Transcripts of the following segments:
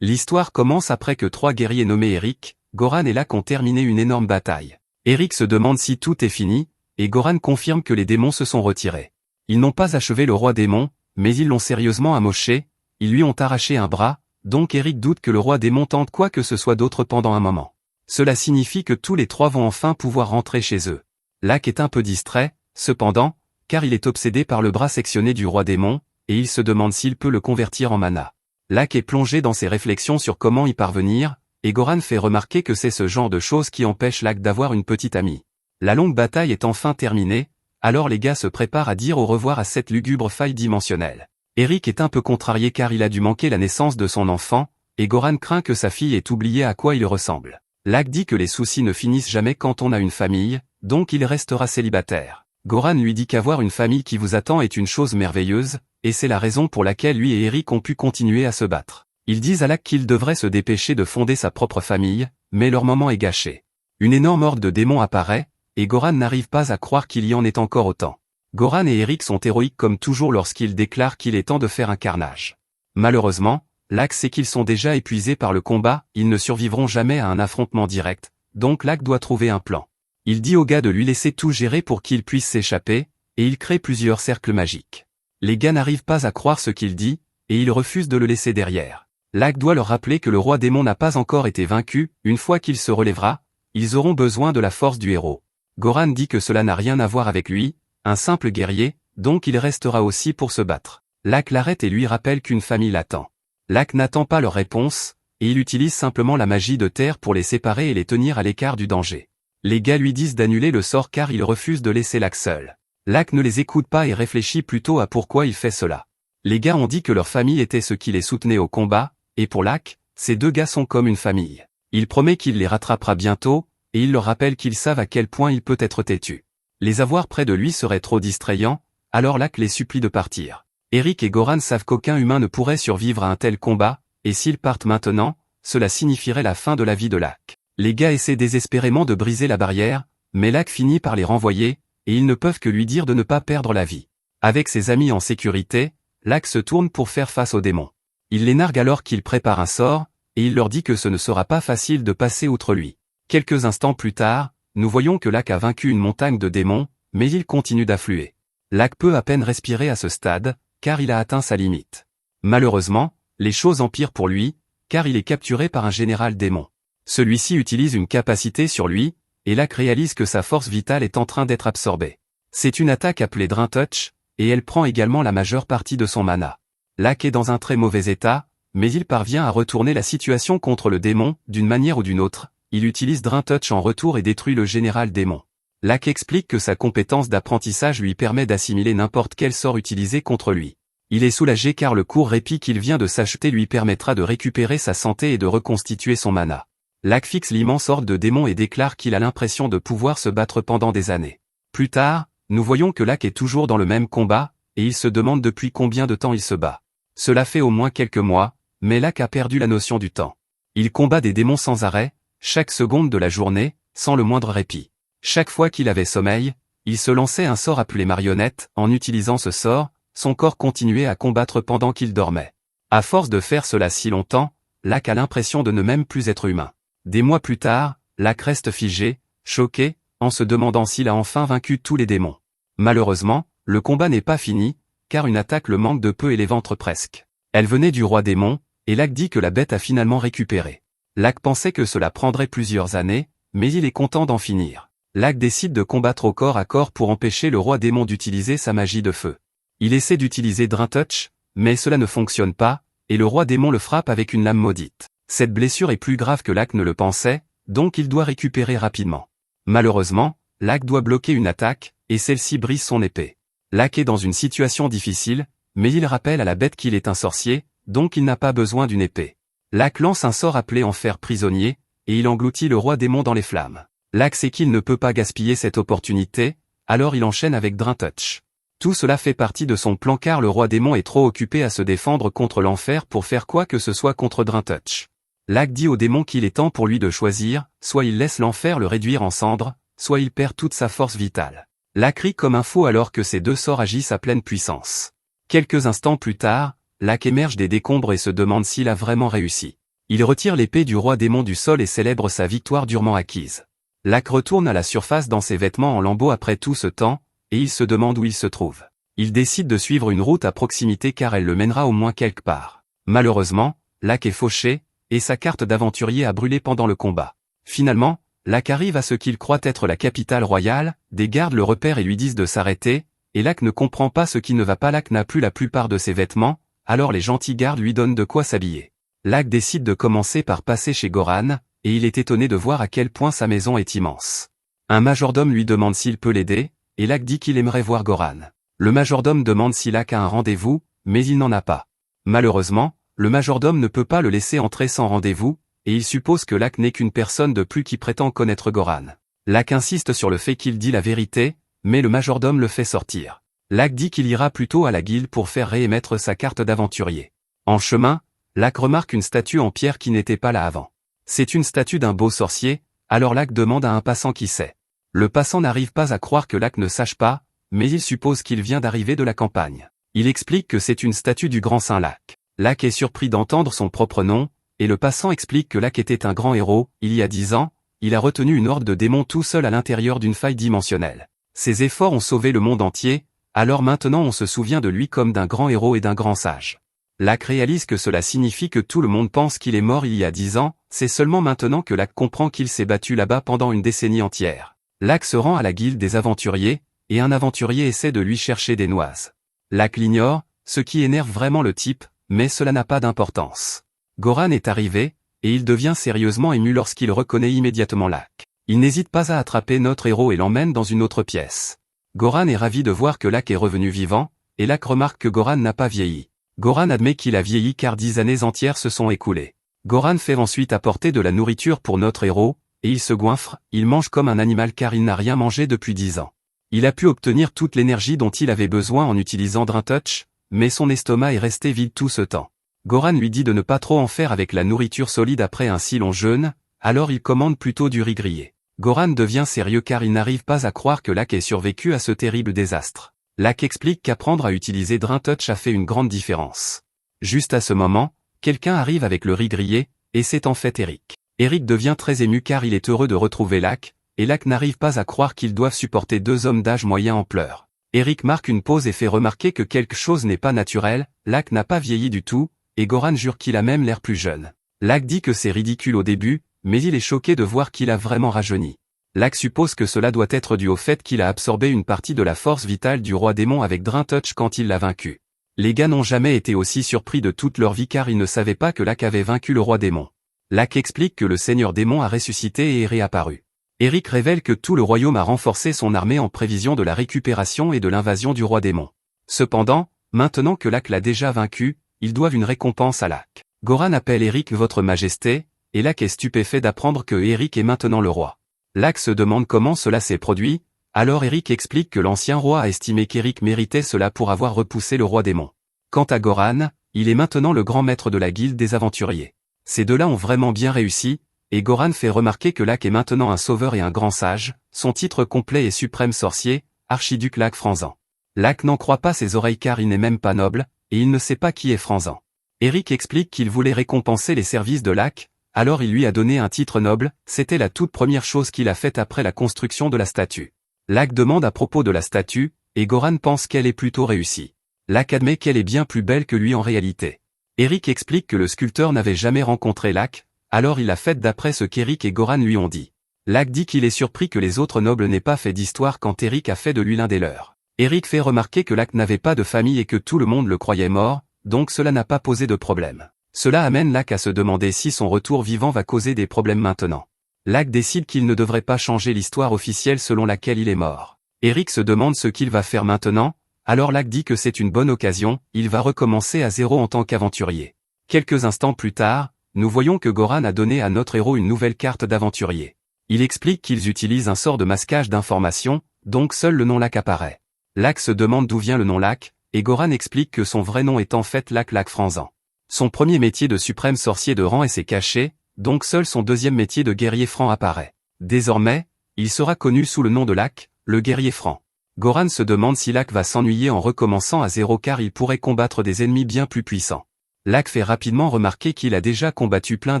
L'histoire commence après que 3 guerriers nommés Eric, Goran et Lak ont terminé une énorme bataille. Eric se demande si tout est fini, et Goran confirme que les démons se sont retirés. Ils n'ont pas achevé le roi démon, mais ils l'ont sérieusement amoché, ils lui ont arraché un bras, donc Eric doute que le roi démon tente quoi que ce soit d'autre pendant un moment. Cela signifie que tous les 3 vont enfin pouvoir rentrer chez eux. Lak est un peu distrait, cependant, car il est obsédé par le bras sectionné du roi démon, et il se demande s'il peut le convertir en mana. Lak est plongé dans ses réflexions sur comment y parvenir, et Goran fait remarquer que c'est ce genre de choses qui empêche Lak d'avoir une petite amie. La longue bataille est enfin terminée, alors les gars se préparent à dire au revoir à cette lugubre faille dimensionnelle. Eric est un peu contrarié car il a dû manquer la naissance de son enfant, et Goran craint que sa fille ait oublié à quoi il ressemble. Lak dit que les soucis ne finissent jamais quand on a une famille, donc il restera célibataire. Goran lui dit qu'avoir une famille qui vous attend est une chose merveilleuse, et c'est la raison pour laquelle lui et Eric ont pu continuer à se battre. Ils disent à Lak qu'il devrait se dépêcher de fonder sa propre famille, mais leur moment est gâché. Une énorme horde de démons apparaît, et Goran n'arrive pas à croire qu'il y en ait encore autant. Goran et Eric sont héroïques comme toujours lorsqu'ils déclarent qu'il est temps de faire un carnage. Malheureusement, Lak sait qu'ils sont déjà épuisés par le combat, ils ne survivront jamais à un affrontement direct, donc Lak doit trouver un plan. Il dit aux gars de lui laisser tout gérer pour qu'il puisse s'échapper, et il crée plusieurs cercles magiques. Les gars n'arrivent pas à croire ce qu'il dit, et ils refusent de le laisser derrière. Lak doit leur rappeler que le roi démon n'a pas encore été vaincu, une fois qu'il se relèvera, ils auront besoin de la force du héros. Goran dit que cela n'a rien à voir avec lui, un simple guerrier, donc il restera aussi pour se battre. Lak l'arrête et lui rappelle qu'une famille l'attend. Lak n'attend pas leur réponse, et il utilise simplement la magie de terre pour les séparer et les tenir à l'écart du danger. Les gars lui disent d'annuler le sort car il refuse de laisser Lak seul. Lak ne les écoute pas et réfléchit plutôt à pourquoi il fait cela. Les gars ont dit que leur famille était ce qui les soutenait au combat, et pour Lak, ces 2 gars sont comme une famille. Il promet qu'il les rattrapera bientôt, et il leur rappelle qu'ils savent à quel point il peut être têtu. Les avoir près de lui serait trop distrayant, alors Lak les supplie de partir. Eric et Goran savent qu'aucun humain ne pourrait survivre à un tel combat, et s'ils partent maintenant, cela signifierait la fin de la vie de Lak. Les gars essaient désespérément de briser la barrière, mais Lak finit par les renvoyer, et ils ne peuvent que lui dire de ne pas perdre la vie. Avec ses amis en sécurité, Lak se tourne pour faire face aux démons. Il les nargue alors qu'il prépare un sort, et il leur dit que ce ne sera pas facile de passer outre lui. Quelques instants plus tard, nous voyons que Lak a vaincu une montagne de démons, mais il continue d'affluer. Lak peut à peine respirer à ce stade, car il a atteint sa limite. Malheureusement, les choses empirent pour lui, car il est capturé par un général démon. Celui-ci utilise une capacité sur lui, et Lak réalise que sa force vitale est en train d'être absorbée. C'est une attaque appelée Drain Touch, et elle prend également la majeure partie de son mana. Lak est dans un très mauvais état, mais il parvient à retourner la situation contre le démon, d'une manière ou d'une autre. Il utilise Drain Touch en retour et détruit le général démon. Lak explique que sa compétence d'apprentissage lui permet d'assimiler n'importe quel sort utilisé contre lui. Il est soulagé car le court répit qu'il vient de s'acheter lui permettra de récupérer sa santé et de reconstituer son mana. Lak fixe l'immense horde de démons et déclare qu'il a l'impression de pouvoir se battre pendant des années. Plus tard, nous voyons que Lak est toujours dans le même combat, et il se demande depuis combien de temps il se bat. Cela fait au moins quelques mois, mais Lak a perdu la notion du temps. Il combat des démons sans arrêt, chaque seconde de la journée, sans le moindre répit. Chaque fois qu'il avait sommeil, il se lançait un sort appelé marionnette, en utilisant ce sort, son corps continuait à combattre pendant qu'il dormait. À force de faire cela si longtemps, Lak a l'impression de ne même plus être humain. Des mois plus tard, Lak reste figé, choqué, en se demandant s'il a enfin vaincu tous les démons. Malheureusement, le combat n'est pas fini, car une attaque le manque de peu et l'éventre presque. Elle venait du roi démon, et Lak dit que la bête a finalement récupéré. Lak pensait que cela prendrait plusieurs années, mais il est content d'en finir. Lak décide de combattre au corps à corps pour empêcher le roi démon d'utiliser sa magie de feu. Il essaie d'utiliser Drain Touch, mais cela ne fonctionne pas, et le roi démon le frappe avec une lame maudite. Cette blessure est plus grave que Lak ne le pensait, donc il doit récupérer rapidement. Malheureusement, Lak doit bloquer une attaque, et celle-ci brise son épée. Lak est dans une situation difficile, mais il rappelle à la bête qu'il est un sorcier, donc il n'a pas besoin d'une épée. Lak lance un sort appelé Enfer prisonnier, et il engloutit le roi démon dans les flammes. Lak sait qu'il ne peut pas gaspiller cette opportunité, alors il enchaîne avec Drain Touch. Tout cela fait partie de son plan car le roi démon est trop occupé à se défendre contre l'enfer pour faire quoi que ce soit contre Drain Touch. Lak dit au démon qu'il est temps pour lui de choisir, soit il laisse l'enfer le réduire en cendres, soit il perd toute sa force vitale. Lak rit comme un fou alors que ces deux sorts agissent à pleine puissance. Quelques instants plus tard, Lak émerge des décombres et se demande s'il a vraiment réussi. Il retire l'épée du roi démon du sol et célèbre sa victoire durement acquise. Lac retourne à la surface dans ses vêtements en lambeaux après tout ce temps, et il se demande où il se trouve. Il décide de suivre une route à proximité car elle le mènera au moins quelque part. Malheureusement, Lac est fauché, et sa carte d'aventurier a brûlé pendant le combat. Finalement, Lac arrive à ce qu'il croit être la capitale royale, des gardes le repèrent et lui disent de s'arrêter, et Lac ne comprend pas ce qui ne va pas. Lac n'a plus la plupart de ses vêtements, alors les gentils gardes lui donnent de quoi s'habiller. Lac décide de commencer par passer chez Goran, et il est étonné de voir à quel point sa maison est immense. Un majordome lui demande s'il peut l'aider, et Lac dit qu'il aimerait voir Goran. Le majordome demande si Lac a un rendez-vous, mais il n'en a pas. Malheureusement, le majordome ne peut pas le laisser entrer sans rendez-vous, et il suppose que Lac n'est qu'une personne de plus qui prétend connaître Goran. Lac insiste sur le fait qu'il dit la vérité, mais le majordome le fait sortir. Lac dit qu'il ira plutôt à la guilde pour faire réémettre sa carte d'aventurier. En chemin, Lac remarque une statue en pierre qui n'était pas là avant. C'est une statue d'un beau sorcier, alors Lac demande à un passant qui sait. Le passant n'arrive pas à croire que Lac ne sache pas, mais il suppose qu'il vient d'arriver de la campagne. Il explique que c'est une statue du grand saint Lac. Lac est surpris d'entendre son propre nom, et le passant explique que Lac était un grand héros. Il y a 10 ans, il a retenu une horde de démons tout seul à l'intérieur d'une faille dimensionnelle. Ses efforts ont sauvé le monde entier, alors maintenant on se souvient de lui comme d'un grand héros et d'un grand sage. Lac réalise que cela signifie que tout le monde pense qu'il est mort il y a 10 ans, c'est seulement maintenant que Lac comprend qu'il s'est battu là-bas pendant une décennie entière. Lac se rend à la guilde des aventuriers, et un aventurier essaie de lui chercher des noises. Lac l'ignore, ce qui énerve vraiment le type, mais cela n'a pas d'importance. Goran est arrivé, et il devient sérieusement ému lorsqu'il reconnaît immédiatement Lac. Il n'hésite pas à attraper notre héros et l'emmène dans une autre pièce. Goran est ravi de voir que Lac est revenu vivant, et Lac remarque que Goran n'a pas vieilli. Goran admet qu'il a vieilli car 10 années entières se sont écoulées. Goran fait ensuite apporter de la nourriture pour notre héros, et il se goinfre, il mange comme un animal car il n'a rien mangé depuis 10 ans. Il a pu obtenir toute l'énergie dont il avait besoin en utilisant Drain Touch, mais son estomac est resté vide tout ce temps. Goran lui dit de ne pas trop en faire avec la nourriture solide après un si long jeûne, alors il commande plutôt du riz grillé. Goran devient sérieux car il n'arrive pas à croire que Lac ait survécu à ce terrible désastre. Lac explique qu'apprendre à utiliser Drain Touch a fait une grande différence. Juste à ce moment, quelqu'un arrive avec le riz grillé, et c'est en fait Eric. Eric devient très ému car il est heureux de retrouver Lac, et Lac n'arrive pas à croire qu'ils doivent supporter 2 hommes d'âge moyen en pleurs. Eric marque une pause et fait remarquer que quelque chose n'est pas naturel, Lac n'a pas vieilli du tout, et Goran jure qu'il a même l'air plus jeune. Lac dit que c'est ridicule au début, mais il est choqué de voir qu'il a vraiment rajeuni. Lac suppose que cela doit être dû au fait qu'il a absorbé une partie de la force vitale du roi démon avec Drain Touch quand il l'a vaincu. Les gars n'ont jamais été aussi surpris de toute leur vie car ils ne savaient pas que Lac avait vaincu le roi démon. Lac explique que le seigneur démon a ressuscité et est réapparu. Eric révèle que tout le royaume a renforcé son armée en prévision de la récupération et de l'invasion du roi démon. Cependant, maintenant que Lac l'a déjà vaincu, ils doivent une récompense à Lac. Goran appelle Eric Votre Majesté, et Lac est stupéfait d'apprendre que Eric est maintenant le roi. Lac se demande comment cela s'est produit, alors Eric explique que l'ancien roi a estimé qu'Eric méritait cela pour avoir repoussé le roi démon. Quant à Goran, il est maintenant le grand maître de la guilde des aventuriers. Ces deux-là ont vraiment bien réussi, et Goran fait remarquer que Lac est maintenant un sauveur et un grand sage, son titre complet est suprême sorcier, archiduc Lac Franzan. Lac n'en croit pas ses oreilles car il n'est même pas noble, et il ne sait pas qui est Franzan. Eric explique qu'il voulait récompenser les services de Lac, alors il lui a donné un titre noble, c'était la toute première chose qu'il a faite après la construction de la statue. Lac demande à propos de la statue, et Goran pense qu'elle est plutôt réussie. Lac admet qu'elle est bien plus belle que lui en réalité. Eric explique que le sculpteur n'avait jamais rencontré Lac, alors il l'a faite d'après ce qu'Eric et Goran lui ont dit. Lac dit qu'il est surpris que les autres nobles n'aient pas fait d'histoire quand Eric a fait de lui l'un des leurs. Eric fait remarquer que Lac n'avait pas de famille et que tout le monde le croyait mort, donc cela n'a pas posé de problème. Cela amène Lac à se demander si son retour vivant va causer des problèmes maintenant. Lac décide qu'il ne devrait pas changer l'histoire officielle selon laquelle il est mort. Eric se demande ce qu'il va faire maintenant, alors Lac dit que c'est une bonne occasion, il va recommencer à zéro en tant qu'aventurier. Quelques instants plus tard, nous voyons que Goran a donné à notre héros une nouvelle carte d'aventurier. Il explique qu'ils utilisent un sort de masquage d'informations, donc seul le nom Lac apparaît. Lac se demande d'où vient le nom Lac, et Goran explique que son vrai nom est en fait Lac Franzan. Son premier métier de suprême sorcier de rang s'est caché, donc seul son deuxième métier de guerrier franc apparaît. Désormais, il sera connu sous le nom de Lac, le guerrier franc. Goran se demande si Lac va s'ennuyer en recommençant à zéro car il pourrait combattre des ennemis bien plus puissants. Lac fait rapidement remarquer qu'il a déjà combattu plein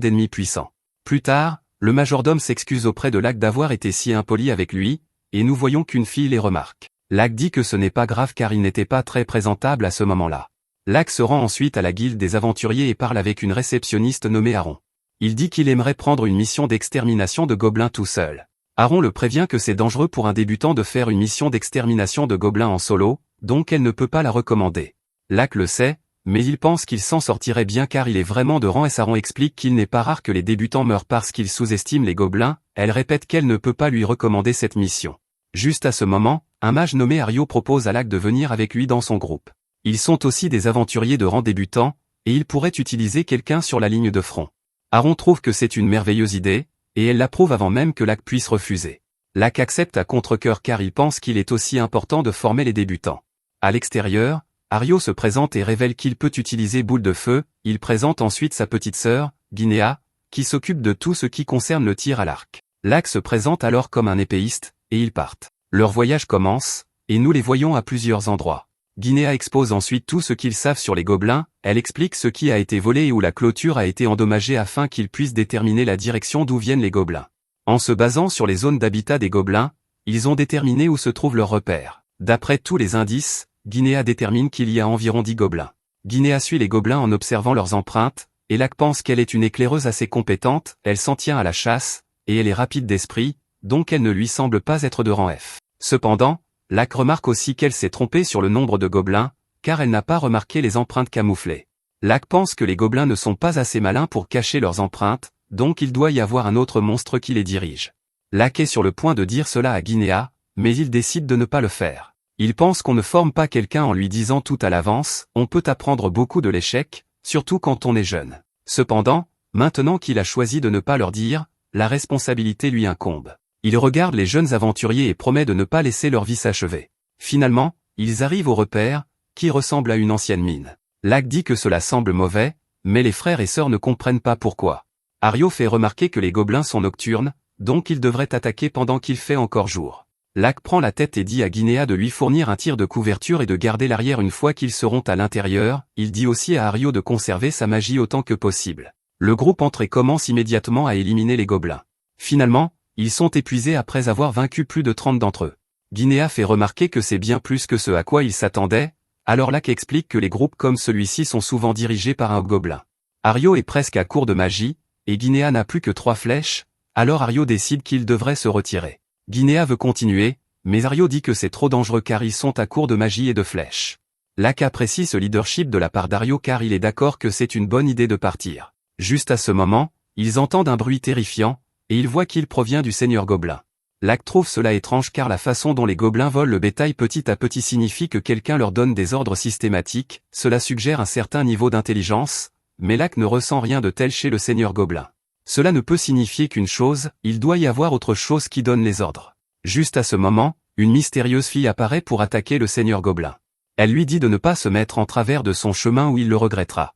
d'ennemis puissants. Plus tard, le majordome s'excuse auprès de Lac d'avoir été si impoli avec lui, et nous voyons qu'une fille les remarque. Lac dit que ce n'est pas grave car il n'était pas très présentable à ce moment-là. Lac se rend ensuite à la guilde des aventuriers et parle avec une réceptionniste nommée Aaron. Il dit qu'il aimerait prendre une mission d'extermination de gobelins tout seul. Aaron le prévient que c'est dangereux pour un débutant de faire une mission d'extermination de gobelins en solo, donc elle ne peut pas la recommander. Lac le sait, mais il pense qu'il s'en sortirait bien car il est vraiment de rang et Aaron explique qu'il n'est pas rare que les débutants meurent parce qu'ils sous-estiment les gobelins, elle répète qu'elle ne peut pas lui recommander cette mission. Juste à ce moment, un mage nommé Ario propose à Lac de venir avec lui dans son groupe. Ils sont aussi des aventuriers de rang débutant, et ils pourraient utiliser quelqu'un sur la ligne de front. Aaron trouve que c'est une merveilleuse idée, et elle l'approuve avant même que Lac puisse refuser. Lac accepte à contre-cœur car il pense qu'il est aussi important de former les débutants. À l'extérieur, Ario se présente et révèle qu'il peut utiliser boule de feu, il présente ensuite sa petite sœur, Guinea, qui s'occupe de tout ce qui concerne le tir à l'arc. Lac se présente alors comme un épéiste, et ils partent. Leur voyage commence, et nous les voyons à plusieurs endroits. Guinea expose ensuite tout ce qu'ils savent sur les gobelins, elle explique ce qui a été volé et où la clôture a été endommagée afin qu'ils puissent déterminer la direction d'où viennent les gobelins. En se basant sur les zones d'habitat des gobelins, ils ont déterminé où se trouvent leurs repères. D'après tous les indices, Guinea détermine qu'il y a environ 10 gobelins. Guinea suit les gobelins en observant leurs empreintes, et Lac pense qu'elle est une éclaireuse assez compétente, elle s'en tient à la chasse, et elle est rapide d'esprit, donc elle ne lui semble pas être de rang F. Cependant, Lac remarque aussi qu'elle s'est trompée sur le nombre de gobelins, car elle n'a pas remarqué les empreintes camouflées. Lac pense que les gobelins ne sont pas assez malins pour cacher leurs empreintes, donc il doit y avoir un autre monstre qui les dirige. Lac est sur le point de dire cela à Guinea, mais il décide de ne pas le faire. Il pense qu'on ne forme pas quelqu'un en lui disant tout à l'avance, on peut apprendre beaucoup de l'échec, surtout quand on est jeune. Cependant, maintenant qu'il a choisi de ne pas leur dire, la responsabilité lui incombe. Il regarde les jeunes aventuriers et promet de ne pas laisser leur vie s'achever. Finalement, ils arrivent au repère, qui ressemble à une ancienne mine. Lac dit que cela semble mauvais, mais les frères et sœurs ne comprennent pas pourquoi. Ario fait remarquer que les gobelins sont nocturnes, donc ils devraient attaquer pendant qu'il fait encore jour. Lac prend la tête et dit à Guinea de lui fournir un tir de couverture et de garder l'arrière une fois qu'ils seront à l'intérieur, il dit aussi à Ario de conserver sa magie autant que possible. Le groupe entre et commence immédiatement à éliminer les gobelins. Finalement, ils sont épuisés après avoir vaincu plus de 30 d'entre eux. Guinea fait remarquer que c'est bien plus que ce à quoi ils s'attendaient, alors Lac explique que les groupes comme celui-ci sont souvent dirigés par un gobelin. Ario est presque à court de magie, et Guinea n'a plus que 3 flèches, alors Ario décide qu'il devrait se retirer. Guinea veut continuer, mais Ario dit que c'est trop dangereux car ils sont à court de magie et de flèches. Lac apprécie ce leadership de la part d'Ario car il est d'accord que c'est une bonne idée de partir. Juste à ce moment, ils entendent un bruit terrifiant, et ils voient qu'il provient du seigneur gobelin. Lac trouve cela étrange car la façon dont les gobelins volent le bétail petit à petit signifie que quelqu'un leur donne des ordres systématiques, cela suggère un certain niveau d'intelligence, mais Lac ne ressent rien de tel chez le seigneur gobelin. Cela ne peut signifier qu'une chose, il doit y avoir autre chose qui donne les ordres. Juste à ce moment, une mystérieuse fille apparaît pour attaquer le seigneur gobelin. Elle lui dit de ne pas se mettre en travers de son chemin ou il le regrettera.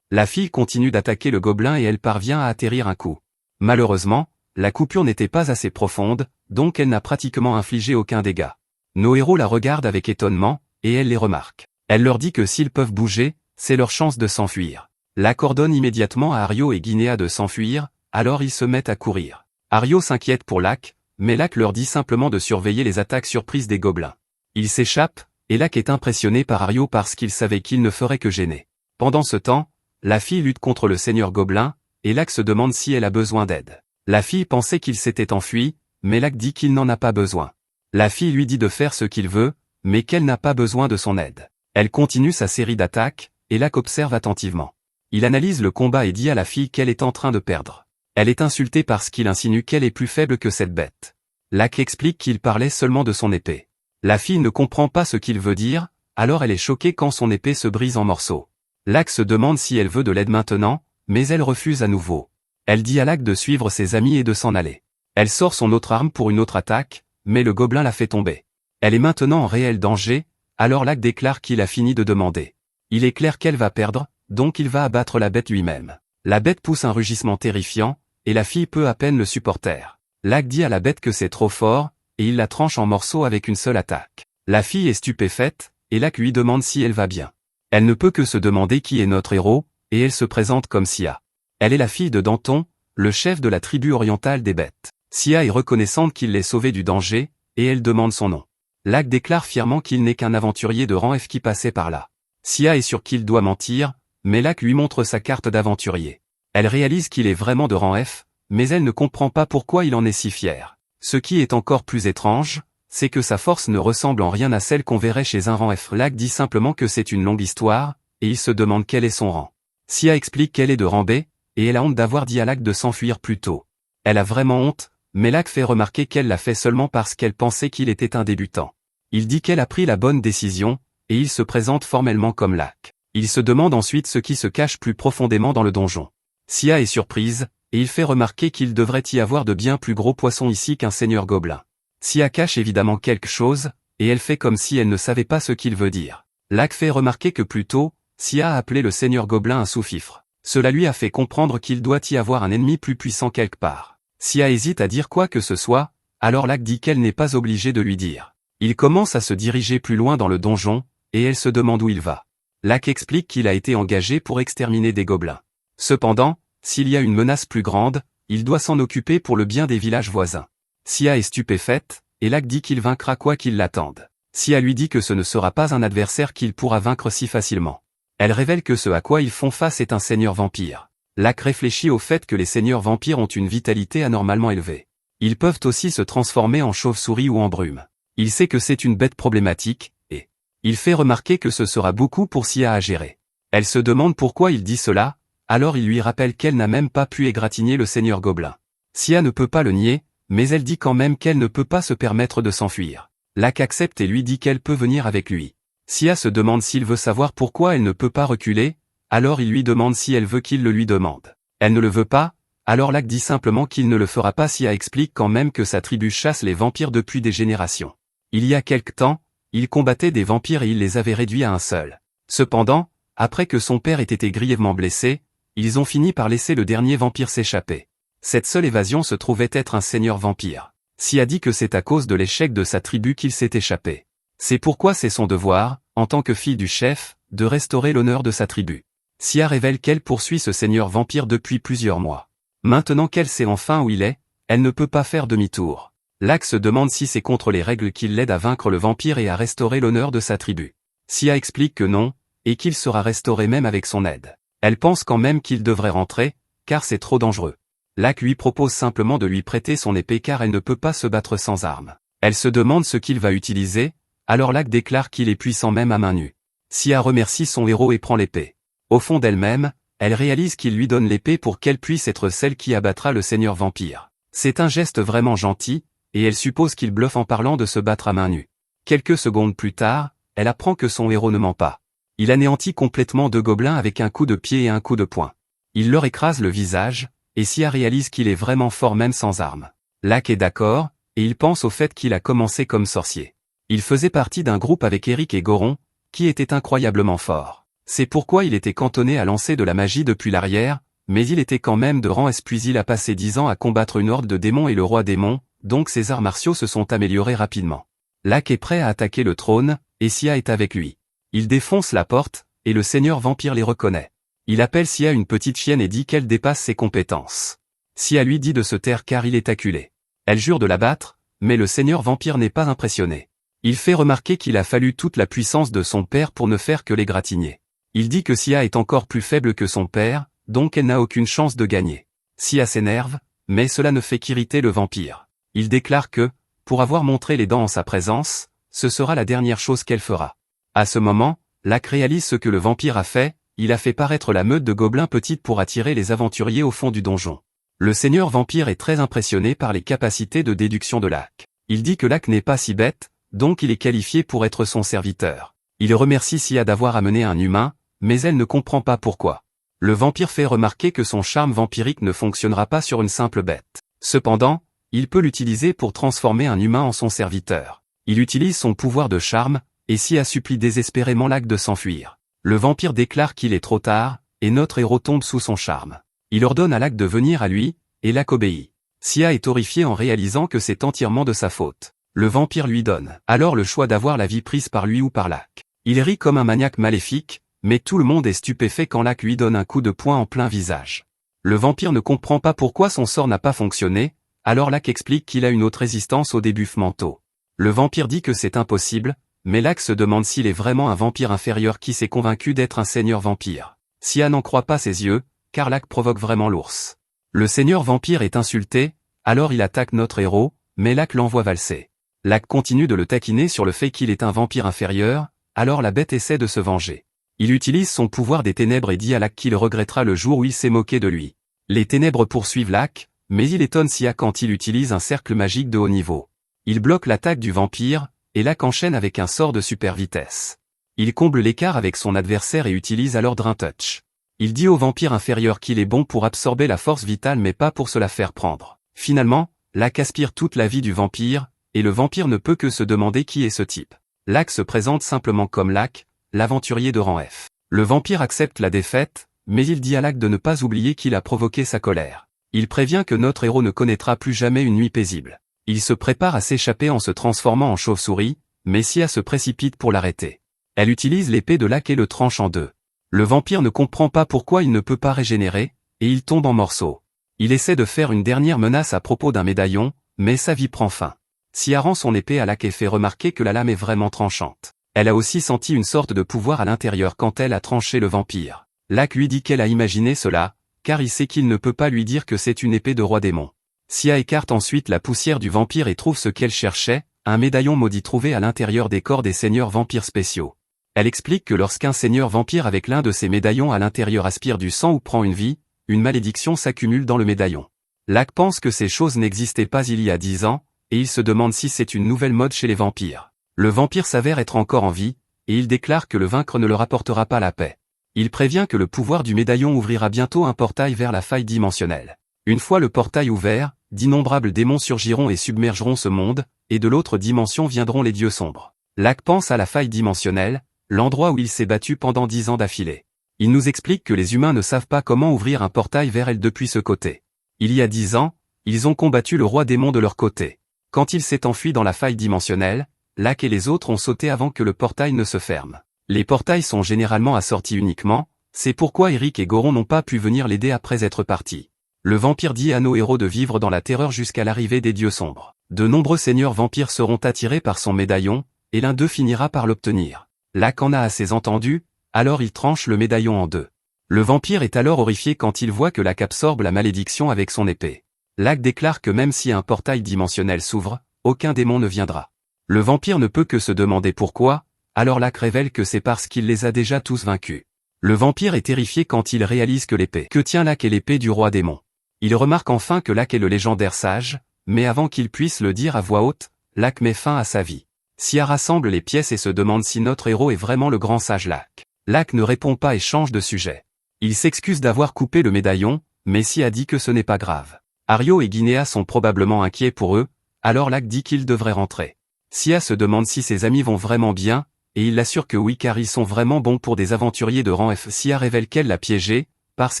La fille continue d'attaquer le gobelin et elle parvient à atterrir un coup. Malheureusement, la coupure n'était pas assez profonde, donc elle n'a pratiquement infligé aucun dégât. Nos héros la regardent avec étonnement, et elle les remarque. Elle leur dit que s'ils peuvent bouger, c'est leur chance de s'enfuir. Lac ordonne immédiatement à Ario et Guinea de s'enfuir, alors ils se mettent à courir. Ario s'inquiète pour Lac, mais Lac leur dit simplement de surveiller les attaques surprises des gobelins. Ils s'échappent, et Lac est impressionné par Ario parce qu'il savait qu'il ne ferait que gêner. Pendant ce temps, la fille lutte contre le seigneur gobelin, et Lac se demande si elle a besoin d'aide. La fille pensait qu'il s'était enfui, mais Lac dit qu'il n'en a pas besoin. La fille lui dit de faire ce qu'il veut, mais qu'elle n'a pas besoin de son aide. Elle continue sa série d'attaques, et Lac observe attentivement. Il analyse le combat et dit à la fille qu'elle est en train de perdre. Elle est insultée parce qu'il insinue qu'elle est plus faible que cette bête. Lac explique qu'il parlait seulement de son épée. La fille ne comprend pas ce qu'il veut dire, alors elle est choquée quand son épée se brise en morceaux. Lac se demande si elle veut de l'aide maintenant, mais elle refuse à nouveau. Elle dit à Lac de suivre ses amis et de s'en aller. Elle sort son autre arme pour une autre attaque, mais le gobelin la fait tomber. Elle est maintenant en réel danger, alors Lac déclare qu'il a fini de demander. Il est clair qu'elle va perdre, donc il va abattre la bête lui-même. La bête pousse un rugissement terrifiant, et la fille peut à peine le supporter. Lac dit à la bête que c'est trop fort, et il la tranche en morceaux avec une seule attaque. La fille est stupéfaite, et Lac lui demande si elle va bien. Elle ne peut que se demander qui est notre héros, et elle se présente comme Sia. Elle est la fille de Danton, le chef de la tribu orientale des bêtes. Sia est reconnaissante qu'il l'ait sauvée du danger, et elle demande son nom. Lac déclare fièrement qu'il n'est qu'un aventurier de rang F qui passait par là. Sia est sûre qu'il doit mentir, mais Lac lui montre sa carte d'aventurier. Elle réalise qu'il est vraiment de rang F, mais elle ne comprend pas pourquoi il en est si fier. Ce qui est encore plus étrange, c'est que sa force ne ressemble en rien à celle qu'on verrait chez un rang F. Lac dit simplement que c'est une longue histoire, et il se demande quel est son rang. Sia explique qu'elle est de rang B, et elle a honte d'avoir dit à Lac de s'enfuir plus tôt. Elle a vraiment honte, mais Lac fait remarquer qu'elle l'a fait seulement parce qu'elle pensait qu'il était un débutant. Il dit qu'elle a pris la bonne décision, et il se présente formellement comme Lac. Il se demande ensuite ce qui se cache plus profondément dans le donjon. Sia est surprise, et il fait remarquer qu'il devrait y avoir de bien plus gros poissons ici qu'un seigneur gobelin. Sia cache évidemment quelque chose, et elle fait comme si elle ne savait pas ce qu'il veut dire. Lac fait remarquer que plus tôt, Sia a appelé le seigneur gobelin un sous-fifre. Cela lui a fait comprendre qu'il doit y avoir un ennemi plus puissant quelque part. Sia hésite à dire quoi que ce soit, alors Lac dit qu'elle n'est pas obligée de lui dire. Il commence à se diriger plus loin dans le donjon, et elle se demande où il va. Lac explique qu'il a été engagé pour exterminer des gobelins. Cependant, s'il y a une menace plus grande, il doit s'en occuper pour le bien des villages voisins. Sia est stupéfaite, et Lac dit qu'il vaincra quoi qu'il l'attende. Sia lui dit que ce ne sera pas un adversaire qu'il pourra vaincre si facilement. Elle révèle que ce à quoi ils font face est un seigneur vampire. Lac réfléchit au fait que les seigneurs vampires ont une vitalité anormalement élevée. Ils peuvent aussi se transformer en chauve-souris ou en brume. Il sait que c'est une bête problématique, et il fait remarquer que ce sera beaucoup pour Sia à gérer. Elle se demande pourquoi il dit cela, alors il lui rappelle qu'elle n'a même pas pu égratigner le seigneur gobelin. Sia ne peut pas le nier, mais elle dit quand même qu'elle ne peut pas se permettre de s'enfuir. Lac accepte et lui dit qu'elle peut venir avec lui. Sia se demande s'il veut savoir pourquoi elle ne peut pas reculer, alors il lui demande si elle veut qu'il le lui demande. Elle ne le veut pas, alors Lac dit simplement qu'il ne le fera pas. Sia explique quand même que sa tribu chasse les vampires depuis des générations. Il y a quelque temps, il combattait des vampires et il les avait réduits à un seul. Cependant, après que son père ait été grièvement blessé, ils ont fini par laisser le dernier vampire s'échapper. Cette seule évasion se trouvait être un seigneur vampire. Sia dit que c'est à cause de l'échec de sa tribu qu'il s'est échappé. C'est pourquoi c'est son devoir, en tant que fille du chef, de restaurer l'honneur de sa tribu. Sia révèle qu'elle poursuit ce seigneur vampire depuis plusieurs mois. Maintenant qu'elle sait enfin où il est, elle ne peut pas faire demi-tour. Lac se demande si c'est contre les règles qu'il l'aide à vaincre le vampire et à restaurer l'honneur de sa tribu. Sia explique que non, et qu'il sera restauré même avec son aide. Elle pense quand même qu'il devrait rentrer, car c'est trop dangereux. Lac lui propose simplement de lui prêter son épée car elle ne peut pas se battre sans armes. Elle se demande ce qu'il va utiliser, alors Lac déclare qu'il est puissant même à main nue. Sia remercie son héros et prend l'épée. Au fond d'elle-même, elle réalise qu'il lui donne l'épée pour qu'elle puisse être celle qui abattra le seigneur vampire. C'est un geste vraiment gentil, et elle suppose qu'il bluffe en parlant de se battre à main nue. Quelques secondes plus tard, elle apprend que son héros ne ment pas. Il anéantit complètement deux gobelins avec un coup de pied et un coup de poing. Il leur écrase le visage, et Sia réalise qu'il est vraiment fort même sans armes. Lac est d'accord, et il pense au fait qu'il a commencé comme sorcier. Il faisait partie d'un groupe avec Eric et Goron, qui était incroyablement fort. C'est pourquoi il était cantonné à lancer de la magie depuis l'arrière, mais il était quand même de rang S puis il a passé 10 ans à combattre une horde de démons et le roi démon, donc ses arts martiaux se sont améliorés rapidement. Lac est prêt à attaquer le trône, et Sia est avec lui. Il défonce la porte, et le seigneur vampire les reconnaît. Il appelle Sia une petite chienne et dit qu'elle dépasse ses compétences. Sia lui dit de se taire car il est acculé. Elle jure de l'abattre, mais le seigneur vampire n'est pas impressionné. Il fait remarquer qu'il a fallu toute la puissance de son père pour ne faire que l'égratigner. Il dit que Sia est encore plus faible que son père, donc elle n'a aucune chance de gagner. Sia s'énerve, mais cela ne fait qu'irriter le vampire. Il déclare que, pour avoir montré les dents en sa présence, ce sera la dernière chose qu'elle fera. À ce moment, Lac réalise ce que le vampire a fait, il a fait paraître la meute de gobelins petites pour attirer les aventuriers au fond du donjon. Le seigneur vampire est très impressionné par les capacités de déduction de Lac. Il dit que Lac n'est pas si bête, donc il est qualifié pour être son serviteur. Il remercie Sia d'avoir amené un humain, mais elle ne comprend pas pourquoi. Le vampire fait remarquer que son charme vampirique ne fonctionnera pas sur une simple bête. Cependant, il peut l'utiliser pour transformer un humain en son serviteur. Il utilise son pouvoir de charme, et Sia supplie désespérément Lac de s'enfuir. Le vampire déclare qu'il est trop tard, et notre héros tombe sous son charme. Il ordonne à Lac de venir à lui, et Lac obéit. Sia est horrifiée en réalisant que c'est entièrement de sa faute. Le vampire lui donne alors le choix d'avoir la vie prise par lui ou par Lac. Il rit comme un maniaque maléfique, Mais tout le monde est stupéfait quand Lac lui donne un coup de poing en plein visage. Le vampire ne comprend pas pourquoi son sort n'a pas fonctionné, alors Lac explique qu'il a une autre résistance aux débuffs mentaux. Le vampire dit que c'est impossible, mais Lac se demande s'il est vraiment un vampire inférieur qui s'est convaincu d'être un seigneur vampire. Sia n'en croit pas ses yeux, car Lac provoque vraiment l'ours. Le seigneur vampire est insulté, alors il attaque notre héros, mais Lac l'envoie valser. Lac continue de le taquiner sur le fait qu'il est un vampire inférieur, alors la bête essaie de se venger. Il utilise son pouvoir des ténèbres et dit à Lac qu'il regrettera le jour où il s'est moqué de lui. Les ténèbres poursuivent Lac, mais il étonne Sia quand il utilise un cercle magique de haut niveau. Il bloque l'attaque du vampire, et Lac enchaîne avec un sort de super vitesse. Il comble l'écart avec son adversaire et utilise alors Drain Touch. Il dit au vampire inférieur qu'il est bon pour absorber la force vitale mais pas pour se la faire prendre. Finalement, Lac aspire toute la vie du vampire, et le vampire ne peut que se demander qui est ce type. Lac se présente simplement comme Lac, l'aventurier de rang F. Le vampire accepte la défaite, mais il dit à Lac de ne pas oublier qu'il a provoqué sa colère. Il prévient que notre héros ne connaîtra plus jamais une nuit paisible. Il se prépare à s'échapper en se transformant en chauve-souris, mais Sia se précipite pour l'arrêter. Elle utilise l'épée de Lac et le tranche en deux. Le vampire ne comprend pas pourquoi il ne peut pas régénérer, et il tombe en morceaux. Il essaie de faire une dernière menace à propos d'un médaillon, mais sa vie prend fin. Sia rend son épée à Lac et fait remarquer que la lame est vraiment tranchante. Elle a aussi senti une sorte de pouvoir à l'intérieur quand elle a tranché le vampire. Lac lui dit qu'elle a imaginé cela, car il sait qu'il ne peut pas lui dire que c'est une épée de roi démon. Sia écarte ensuite la poussière du vampire et trouve ce qu'elle cherchait, un médaillon maudit trouvé à l'intérieur des corps des seigneurs vampires spéciaux. Elle explique que lorsqu'un seigneur vampire avec l'un de ces médaillons à l'intérieur aspire du sang ou prend une vie, une malédiction s'accumule dans le médaillon. Lac pense que ces choses n'existaient pas il y a 10 ans, et il se demande si c'est une nouvelle mode chez les vampires. Le vampire s'avère être encore en vie, et il déclare que le vaincre ne leur apportera pas la paix. Il prévient que le pouvoir du médaillon ouvrira bientôt un portail vers la faille dimensionnelle. Une fois le portail ouvert, d'innombrables démons surgiront et submergeront ce monde, et de l'autre dimension viendront les dieux sombres. Lac pense à la faille dimensionnelle, l'endroit où il s'est battu pendant 10 ans d'affilée. Il nous explique que les humains ne savent pas comment ouvrir un portail vers elle depuis ce côté. Il y a 10 ans, ils ont combattu le roi démon de leur côté. Quand il s'est enfui dans la faille dimensionnelle, Lac et les autres ont sauté avant que le portail ne se ferme. Les portails sont généralement assortis uniquement, c'est pourquoi Eric et Goron n'ont pas pu venir l'aider après être partis. Le vampire dit à nos héros de vivre dans la terreur jusqu'à l'arrivée des dieux sombres. De nombreux seigneurs vampires seront attirés par son médaillon, et l'un d'eux finira par l'obtenir. Lac en a assez entendu, alors il tranche le médaillon en deux. Le vampire est alors horrifié quand il voit que Lac absorbe la malédiction avec son épée. Lac déclare que même si un portail dimensionnel s'ouvre, aucun démon ne viendra. Le vampire ne peut que se demander pourquoi, alors Lac révèle que c'est parce qu'il les a déjà tous vaincus. Le vampire est terrifié quand il réalise que l'épée que tient Lac est l'épée du roi démon. Il remarque enfin que Lac est le légendaire sage, mais avant qu'il puisse le dire à voix haute, Lac met fin à sa vie. Sia rassemble les pièces et se demande si notre héros est vraiment le grand sage Lac. Lac ne répond pas et change de sujet. Il s'excuse d'avoir coupé le médaillon, mais Sia dit que ce n'est pas grave. Ario et Guinéa sont probablement inquiets pour eux, alors Lac dit qu'ils devraient rentrer. Sia se demande si ses amis vont vraiment bien, et il l'assure que oui car ils sont vraiment bons pour des aventuriers de rang F. Sia révèle qu'elle l'a piégé, parce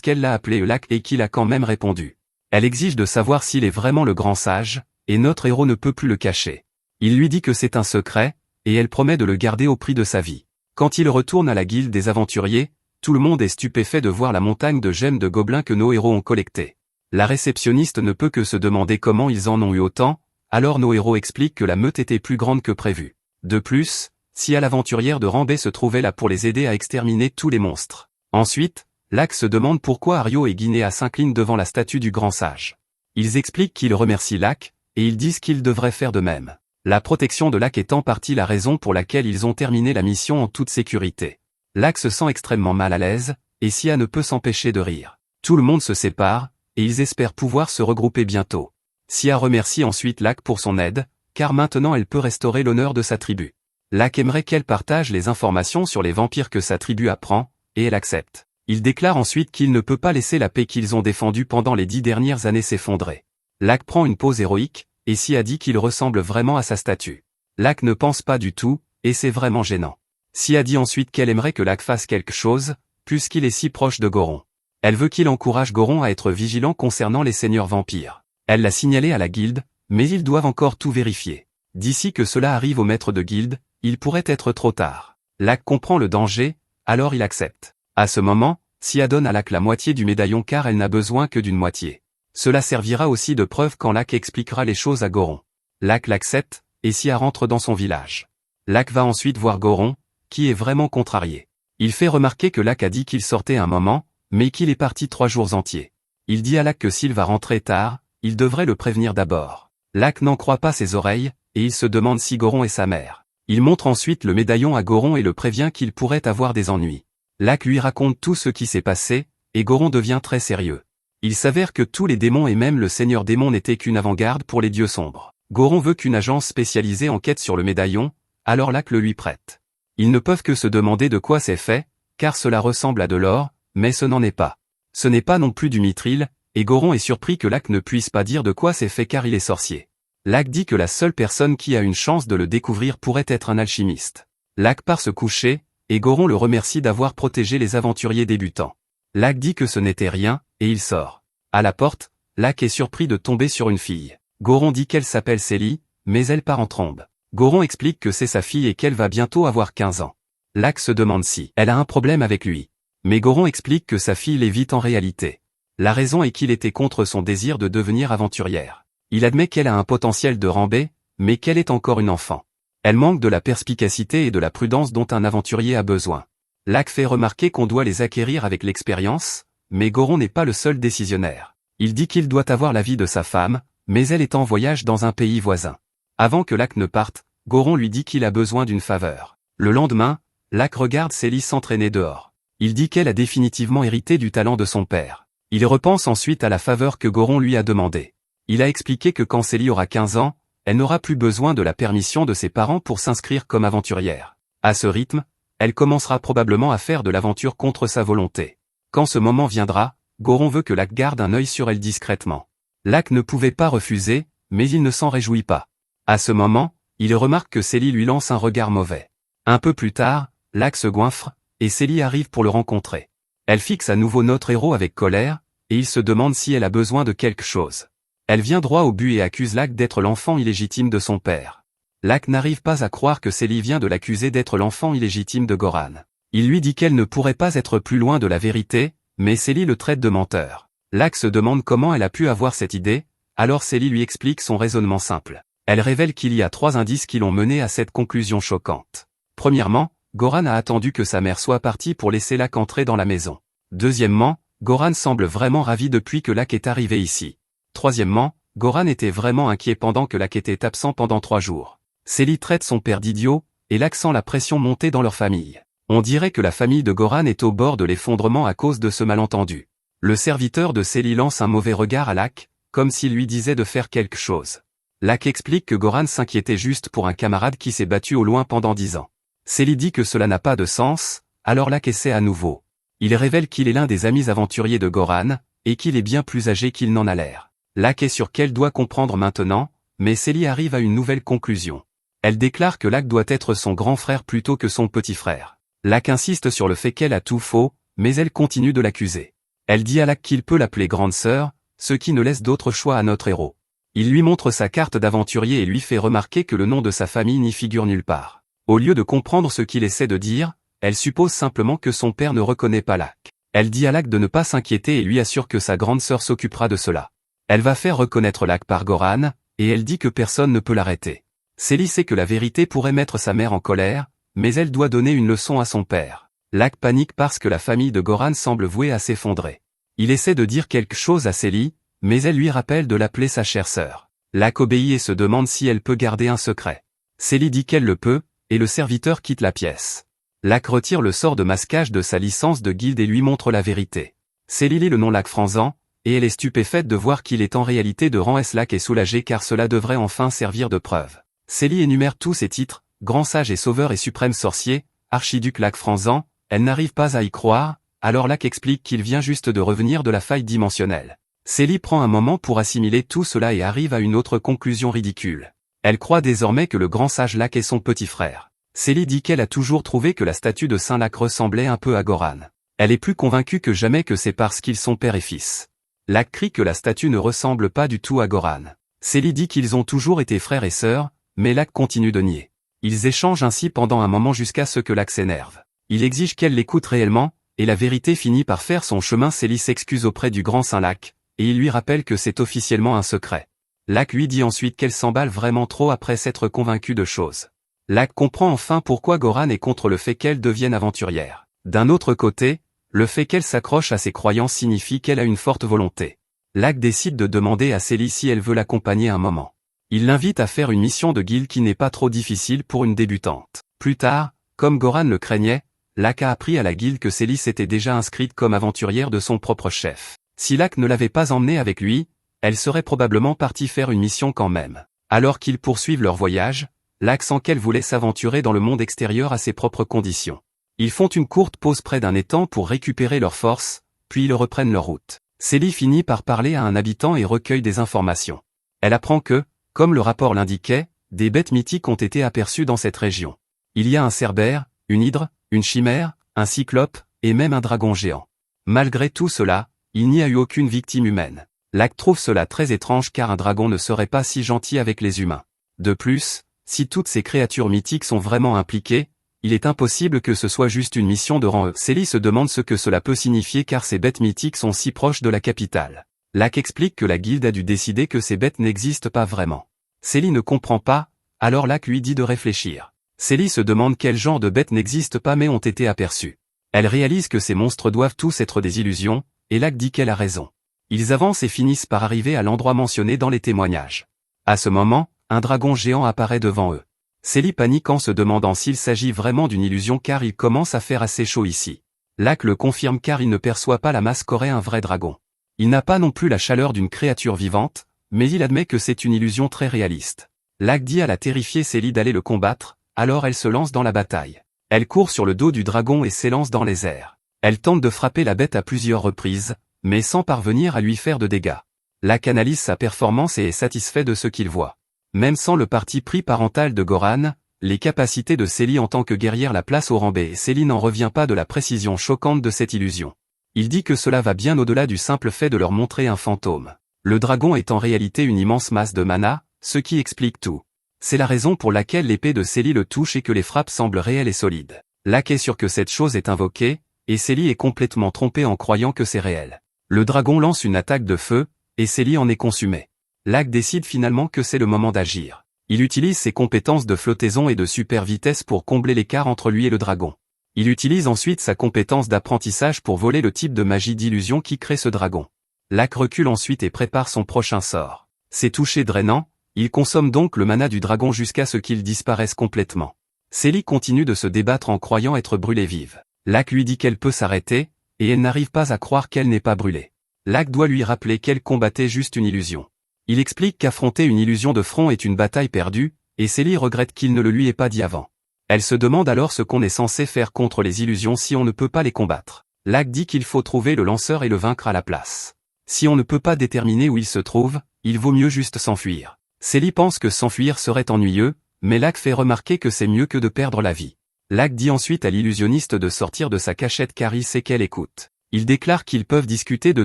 qu'elle l'a appelé Lac et qu'il a quand même répondu. Elle exige de savoir s'il est vraiment le grand sage, et notre héros ne peut plus le cacher. Il lui dit que c'est un secret, et elle promet de le garder au prix de sa vie. Quand il retourne à la guilde des aventuriers, tout le monde est stupéfait de voir la montagne de gemmes de gobelins que nos héros ont collectées. La réceptionniste ne peut que se demander comment ils en ont eu autant, alors nos héros expliquent que la meute était plus grande que prévu. De plus, Sia l'aventurière de Rambé se trouvait là pour les aider à exterminer tous les monstres. Ensuite, Lac se demande pourquoi Ario et Guinéa s'inclinent devant la statue du grand sage. Ils expliquent qu'ils remercient Lac, et ils disent qu'ils devraient faire de même. La protection de Lac est en partie la raison pour laquelle ils ont terminé la mission en toute sécurité. Lac se sent extrêmement mal à l'aise, et Sia ne peut s'empêcher de rire. Tout le monde se sépare, et ils espèrent pouvoir se regrouper bientôt. Sia remercie ensuite Lac pour son aide, car maintenant elle peut restaurer l'honneur de sa tribu. Lac aimerait qu'elle partage les informations sur les vampires que sa tribu apprend, et elle accepte. Il déclare ensuite qu'il ne peut pas laisser la paix qu'ils ont défendue pendant les 10 dernières années s'effondrer. Lac prend une pose héroïque, et Sia dit qu'il ressemble vraiment à sa statue. Lac ne pense pas du tout, et c'est vraiment gênant. Sia dit ensuite qu'elle aimerait que Lac fasse quelque chose, puisqu'il est si proche de Goron. Elle veut qu'il encourage Goron à être vigilant concernant les seigneurs vampires. Elle l'a signalé à la guilde, mais ils doivent encore tout vérifier. D'ici que cela arrive au maître de guilde, il pourrait être trop tard. Lac comprend le danger, alors il accepte. À ce moment, Sia donne à Lac la moitié du médaillon car elle n'a besoin que d'une moitié. Cela servira aussi de preuve quand Lac expliquera les choses à Goron. Lac l'accepte, et Sia rentre dans son village. Lac va ensuite voir Goron, qui est vraiment contrarié. Il fait remarquer que Lac a dit qu'il sortait un moment, mais qu'il est parti 3 jours entiers. Il dit à Lac que s'il va rentrer tard, il devrait le prévenir d'abord. Lac n'en croit pas ses oreilles, et il se demande si Goron est sa mère. Il montre ensuite le médaillon à Goron et le prévient qu'il pourrait avoir des ennuis. Lac lui raconte tout ce qui s'est passé, et Goron devient très sérieux. Il s'avère que tous les démons et même le seigneur démon n'étaient qu'une avant-garde pour les dieux sombres. Goron veut qu'une agence spécialisée enquête sur le médaillon, alors Lac le lui prête. Ils ne peuvent que se demander de quoi c'est fait, car cela ressemble à de l'or, mais ce n'en est pas. Ce n'est pas non plus du mithril, et Goron est surpris que Lac ne puisse pas dire de quoi c'est fait car il est sorcier. Lac dit que la seule personne qui a une chance de le découvrir pourrait être un alchimiste. Lac part se coucher, et Goron le remercie d'avoir protégé les aventuriers débutants. Lac dit que ce n'était rien, et il sort. À la porte, Lac est surpris de tomber sur une fille. Goron dit qu'elle s'appelle Célie, mais elle part en trombe. Goron explique que c'est sa fille et qu'elle va bientôt avoir 15 ans. Lac se demande si elle a un problème avec lui. Mais Goron explique que sa fille l'évite en réalité. La raison est qu'il était contre son désir de devenir aventurière. Il admet qu'elle a un potentiel de rambée, mais qu'elle est encore une enfant. Elle manque de la perspicacité et de la prudence dont un aventurier a besoin. Lac fait remarquer qu'on doit les acquérir avec l'expérience, mais Goron n'est pas le seul décisionnaire. Il dit qu'il doit avoir l'avis de sa femme, mais elle est en voyage dans un pays voisin. Avant que Lac ne parte, Goron lui dit qu'il a besoin d'une faveur. Le lendemain, Lac regarde Célie s'entraîner dehors. Il dit qu'elle a définitivement hérité du talent de son père. Il repense ensuite à la faveur que Goron lui a demandée. Il a expliqué que quand Célie aura 15 ans, elle n'aura plus besoin de la permission de ses parents pour s'inscrire comme aventurière. À ce rythme, elle commencera probablement à faire de l'aventure contre sa volonté. Quand ce moment viendra, Goron veut que Lac garde un œil sur elle discrètement. Lac ne pouvait pas refuser, mais il ne s'en réjouit pas. À ce moment, il remarque que Célie lui lance un regard mauvais. Un peu plus tard, Lac se goinfre, et Célie arrive pour le rencontrer. Elle fixe à nouveau notre héros avec colère, et il se demande si elle a besoin de quelque chose. Elle vient droit au but et accuse Lac d'être l'enfant illégitime de son père. Lac n'arrive pas à croire que Célie vient de l'accuser d'être l'enfant illégitime de Goran. Il lui dit qu'elle ne pourrait pas être plus loin de la vérité, mais Célie le traite de menteur. Lac se demande comment elle a pu avoir cette idée, alors Célie lui explique son raisonnement simple. Elle révèle qu'il y a 3 indices qui l'ont mené à cette conclusion choquante. Premièrement, Goran a attendu que sa mère soit partie pour laisser Lac entrer dans la maison. Deuxièmement, Goran semble vraiment ravi depuis que Lac est arrivé ici. Troisièmement, Goran était vraiment inquiet pendant que Lac était absent pendant 3 jours. Célie traite son père d'idiot, et Lac sent la pression monter dans leur famille. On dirait que la famille de Goran est au bord de l'effondrement à cause de ce malentendu. Le serviteur de Célie lance un mauvais regard à Lac, comme s'il lui disait de faire quelque chose. Lac explique que Goran s'inquiétait juste pour un camarade qui s'est battu au loin pendant 10 ans. Célie dit que cela n'a pas de sens, alors Lac essaie à nouveau. Il révèle qu'il est l'un des amis aventuriers de Goran, et qu'il est bien plus âgé qu'il n'en a l'air. Lac est sûr qu'elle doit comprendre maintenant, mais Célie arrive à une nouvelle conclusion. Elle déclare que Lac doit être son grand frère plutôt que son petit frère. Lac insiste sur le fait qu'elle a tout faux, mais elle continue de l'accuser. Elle dit à Lac qu'il peut l'appeler grande sœur, ce qui ne laisse d'autre choix à notre héros. Il lui montre sa carte d'aventurier et lui fait remarquer que le nom de sa famille n'y figure nulle part. Au lieu de comprendre ce qu'il essaie de dire, elle suppose simplement que son père ne reconnaît pas Lac. Elle dit à Lac de ne pas s'inquiéter et lui assure que sa grande sœur s'occupera de cela. Elle va faire reconnaître Lac par Goran, et elle dit que personne ne peut l'arrêter. Célie sait que la vérité pourrait mettre sa mère en colère, mais elle doit donner une leçon à son père. Lac panique parce que la famille de Goran semble vouée à s'effondrer. Il essaie de dire quelque chose à Célie, mais elle lui rappelle de l'appeler sa chère sœur. Lac obéit et se demande si elle peut garder un secret. Célie dit qu'elle le peut, et le serviteur quitte la pièce. Lac retire le sort de masquage de sa licence de guilde et lui montre la vérité. Célie lit le nom Lac Franzan, et elle est stupéfaite de voir qu'il est en réalité de rang S. Lac est soulagé car cela devrait enfin servir de preuve. Célie énumère tous ses titres, grand sage et sauveur et suprême sorcier, archiduc Lac Franzan, elle n'arrive pas à y croire, alors Lac explique qu'il vient juste de revenir de la faille dimensionnelle. Célie prend un moment pour assimiler tout cela et arrive à une autre conclusion ridicule. Elle croit désormais que le grand sage Lac est son petit frère. Célie dit qu'elle a toujours trouvé que la statue de Saint Lac ressemblait un peu à Goran. Elle est plus convaincue que jamais que c'est parce qu'ils sont père et fils. Lac crie que la statue ne ressemble pas du tout à Goran. Célie dit qu'ils ont toujours été frères et sœurs, mais Lac continue de nier. Ils échangent ainsi pendant un moment jusqu'à ce que Lac s'énerve. Il exige qu'elle l'écoute réellement, et la vérité finit par faire son chemin. Célie s'excuse auprès du grand saint Lac, et il lui rappelle que c'est officiellement un secret. Lac lui dit ensuite qu'elle s'emballe vraiment trop après s'être convaincue de choses. Lac comprend enfin pourquoi Goran est contre le fait qu'elle devienne aventurière. D'un autre côté, le fait qu'elle s'accroche à ses croyances signifie qu'elle a une forte volonté. Lac décide de demander à Célie si elle veut l'accompagner un moment. Il l'invite à faire une mission de guilde qui n'est pas trop difficile pour une débutante. Plus tard, comme Goran le craignait, Lac a appris à la guilde que Célie s'était déjà inscrite comme aventurière de son propre chef. Si Lac ne l'avait pas emmenée avec lui, elle serait probablement partie faire une mission quand même. Alors qu'ils poursuivent leur voyage, Lac sent qu'elle voulait s'aventurer dans le monde extérieur à ses propres conditions. Ils font une courte pause près d'un étang pour récupérer leurs forces, puis ils reprennent leur route. Célie finit par parler à un habitant et recueille des informations. Elle apprend que, comme le rapport l'indiquait, des bêtes mythiques ont été aperçues dans cette région. Il y a un cerbère, une hydre, une chimère, un cyclope, et même un dragon géant. Malgré tout cela, il n'y a eu aucune victime humaine. Lac trouve cela très étrange car un dragon ne serait pas si gentil avec les humains. De plus, si toutes ces créatures mythiques sont vraiment impliquées, il est impossible que ce soit juste une mission de rang E. Célie se demande ce que cela peut signifier car ces bêtes mythiques sont si proches de la capitale. Lac explique que la guilde a dû décider que ces bêtes n'existent pas vraiment. Célie ne comprend pas, alors Lac lui dit de réfléchir. Célie se demande quel genre de bêtes n'existent pas mais ont été aperçues. Elle réalise que ces monstres doivent tous être des illusions, et Lac dit qu'elle a raison. Ils avancent et finissent par arriver à l'endroit mentionné dans les témoignages. À ce moment, un dragon géant apparaît devant eux. Célie panique en se demandant s'il s'agit vraiment d'une illusion car il commence à faire assez chaud ici. Lac le confirme car il ne perçoit pas la masse qu'aurait un vrai dragon. Il n'a pas non plus la chaleur d'une créature vivante, mais il admet que c'est une illusion très réaliste. Lac dit à la terrifiée Célie d'aller le combattre, alors elle se lance dans la bataille. Elle court sur le dos du dragon et s'élance dans les airs. Elle tente de frapper la bête à plusieurs reprises, mais sans parvenir à lui faire de dégâts. Lac analyse sa performance et est satisfait de ce qu'il voit. Même sans le parti pris parental de Goran, les capacités de Célie en tant que guerrière la placent au rang B et Célie n'en revient pas de la précision choquante de cette illusion. Il dit que cela va bien au-delà du simple fait de leur montrer un fantôme. Le dragon est en réalité une immense masse de mana, ce qui explique tout. C'est la raison pour laquelle l'épée de Célie le touche et que les frappes semblent réelles et solides. Lac est sûr que cette chose est invoquée, et Célie est complètement trompée en croyant que c'est réel. Le dragon lance une attaque de feu, et Célie en est consumée. Lac décide finalement que c'est le moment d'agir. Il utilise ses compétences de flottaison et de super vitesse pour combler l'écart entre lui et le dragon. Il utilise ensuite sa compétence d'apprentissage pour voler le type de magie d'illusion qui crée ce dragon. Lac recule ensuite et prépare son prochain sort. C'est toucher drainant, il consomme donc le mana du dragon jusqu'à ce qu'il disparaisse complètement. Célie continue de se débattre en croyant être brûlée vive. Lac lui dit qu'elle peut s'arrêter, et elle n'arrive pas à croire qu'elle n'est pas brûlée. Lac doit lui rappeler qu'elle combattait juste une illusion. Il explique qu'affronter une illusion de front est une bataille perdue, et Célie regrette qu'il ne le lui ait pas dit avant. Elle se demande alors ce qu'on est censé faire contre les illusions si on ne peut pas les combattre. Lac dit qu'il faut trouver le lanceur et le vaincre à la place. Si on ne peut pas déterminer où il se trouve, il vaut mieux juste s'enfuir. Célie pense que s'enfuir serait ennuyeux, mais Lac fait remarquer que c'est mieux que de perdre la vie. Lac dit ensuite à l'illusionniste de sortir de sa cachette car il sait qu'elle écoute. Il déclare qu'ils peuvent discuter de